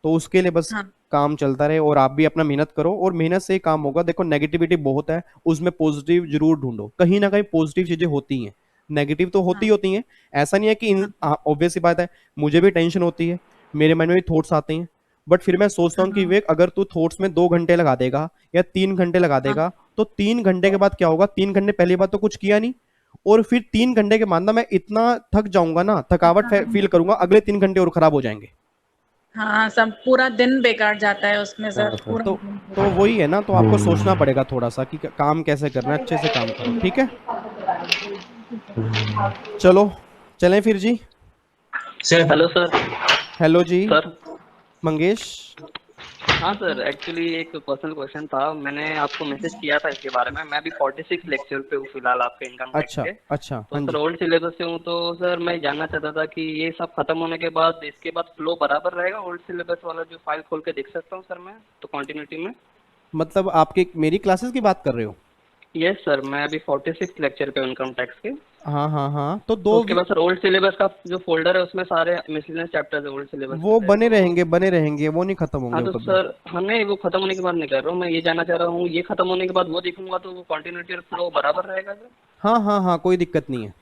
तो उसके लिए बस हाँ काम चलता रहे और आप भी अपना मेहनत करो, और मेहनत से ही काम होगा। देखो नेगेटिविटी बहुत है, उसमें पॉजिटिव जरूर ढूंढो, कहीं ना कहीं पॉजिटिव चीजें होती हैं, नेगेटिव तो होती हाँ ही होती हैं। ऐसा नहीं है कि हाँ ऑब्वियस सी बात है, मुझे भी टेंशन होती है, मेरे मन में भी थॉट्स आते हैं, बट फिर मैं सोचता हूँ कि हाँ विवेक अगर तू थॉट्स में 2 घंटे लगा देगा या 3 घंटे लगा हाँ देगा, तो 3 घंटे के बाद क्या होगा, 3 घंटे पहली बात तो कुछ किया नहीं, और फिर 3 घंटे के बाद ना मैं इतना थक जाऊंगा ना, थकावट फील करूंगा, अगले 3 घंटे और खराब हो जाएंगे। हाँ सब पूरा दिन बेकार जाता है उसमें हाँ सर, सर। पूरा तो दिन तो बेकार। वही है ना, तो आपको सोचना पड़ेगा थोड़ा सा कि काम कैसे करना है, अच्छे से काम करो। ठीक है, चलो चलें फिर जी। Sir hello sir. हेलो जी सर मंगेश। हाँ सर, एक्चुअली एक पर्सनल क्वेश्चन था। मैंने आपको मैसेज किया था इसके बारे में। मैं अभी 46 लेक्चर पे हूँ फिलहाल आपके इनकम टैक्स अच्छा के। अच्छा, तो हाँ सर जी। ओल्ड सिलेबस से हूँ, तो सर मैं जानना चाहता था कि ये सब खत्म होने के बाद इसके बाद फ्लो बराबर रहेगा? ओल्ड सिलेबस वाला जो फाइल खोल के देख सकता हूँ सर मैं, तो कंटिन्यूटी में? मतलब आपके मेरी क्लासेस की बात कर रहे हो? यस सर, मैं अभी 46 लेक्चर पे हूँ इनकम टैक्स के। हाँ हाँ हाँ, तो तो उसके बाद सर ओल्ड सिलेबस का जो फोल्डर है उसमें सारे मिसलेनियस चैप्टर्स है ओल्ड सिलेबस के वो थे बने तो। रहेंगे, बने रहेंगे, वो नहीं खत्म हाँ होंगे वो तो कभी। सर हमें वो खत्म होने के बाद नहीं कर रहा हूँ, मैं ये जानना चाह रहा हूँ ये खत्म होने के बाद वो देखूंगा तो वो कंटिन्यूटी और फ्लो बराबर रहेगा सर? हाँ हाँ हाँ, कोई दिक्कत नहीं है,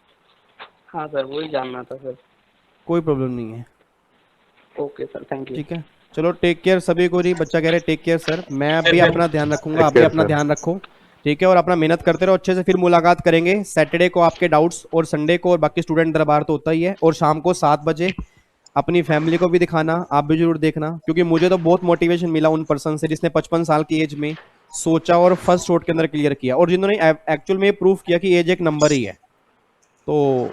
हाँ सर, वही जानना था सर। कोई प्रॉब्लम नहीं है। Okay sir, thank you. ठीक है, चलो टेक केयर सभी को जी। बच्चा कह रहे टेक केयर सर, मैं भी अपना ध्यान रखूंगा, आप भी care, अपना sir. ध्यान रखो। ठीक है, और अपना मेहनत करते रहो अच्छे से। फिर मुलाकात करेंगे सैटरडे को आपके डाउट्स, और संडे को, और बाकी स्टूडेंट दरबार तो होता ही है। और शाम को 7 बजे अपनी फैमिली को भी दिखाना, आप भी जरूर देखना, क्योंकि मुझे तो बहुत मोटिवेशन मिला उन पर्सन से जिसने 55 साल की एज में सोचा और फर्स्ट शॉट के अंदर क्लियर किया, और जिन्होंने एक्चुअल में प्रूफ किया कि एज एक नंबर ही है। तो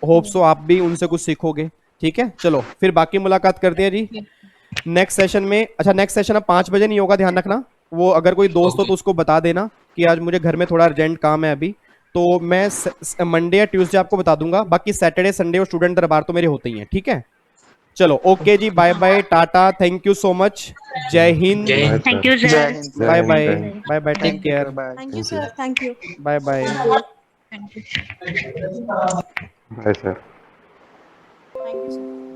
होप सो आप भी उनसे कुछ सीखोगे। ठीक है, चलो फिर बाकी मुलाकात करते हैं जी नेक्स्ट सेशन में। अच्छा, नेक्स्ट सेशन अब 5 बजे नहीं होगा, ध्यान रखना। वो अगर कोई दोस्त हो तो उसको बता देना कि आज मुझे घर में थोड़ा अर्जेंट काम है अभी, तो मैं मंडे या ट्यूसडे आपको बता दूंगा। बाकी सैटरडे संडे और स्टूडेंट दरबार तो मेरे होते ही हैं। ठीक है, चलो ओके जी, bye bye, tata, thank you so much, जय हिंद, जय हिंद। थैंक यू जय sir. Hind bye sir. Bye, जय Hind. Bye bye, take care, bye. Thank you sir, thank you. Bye bye. Bye sir. Thank you sir.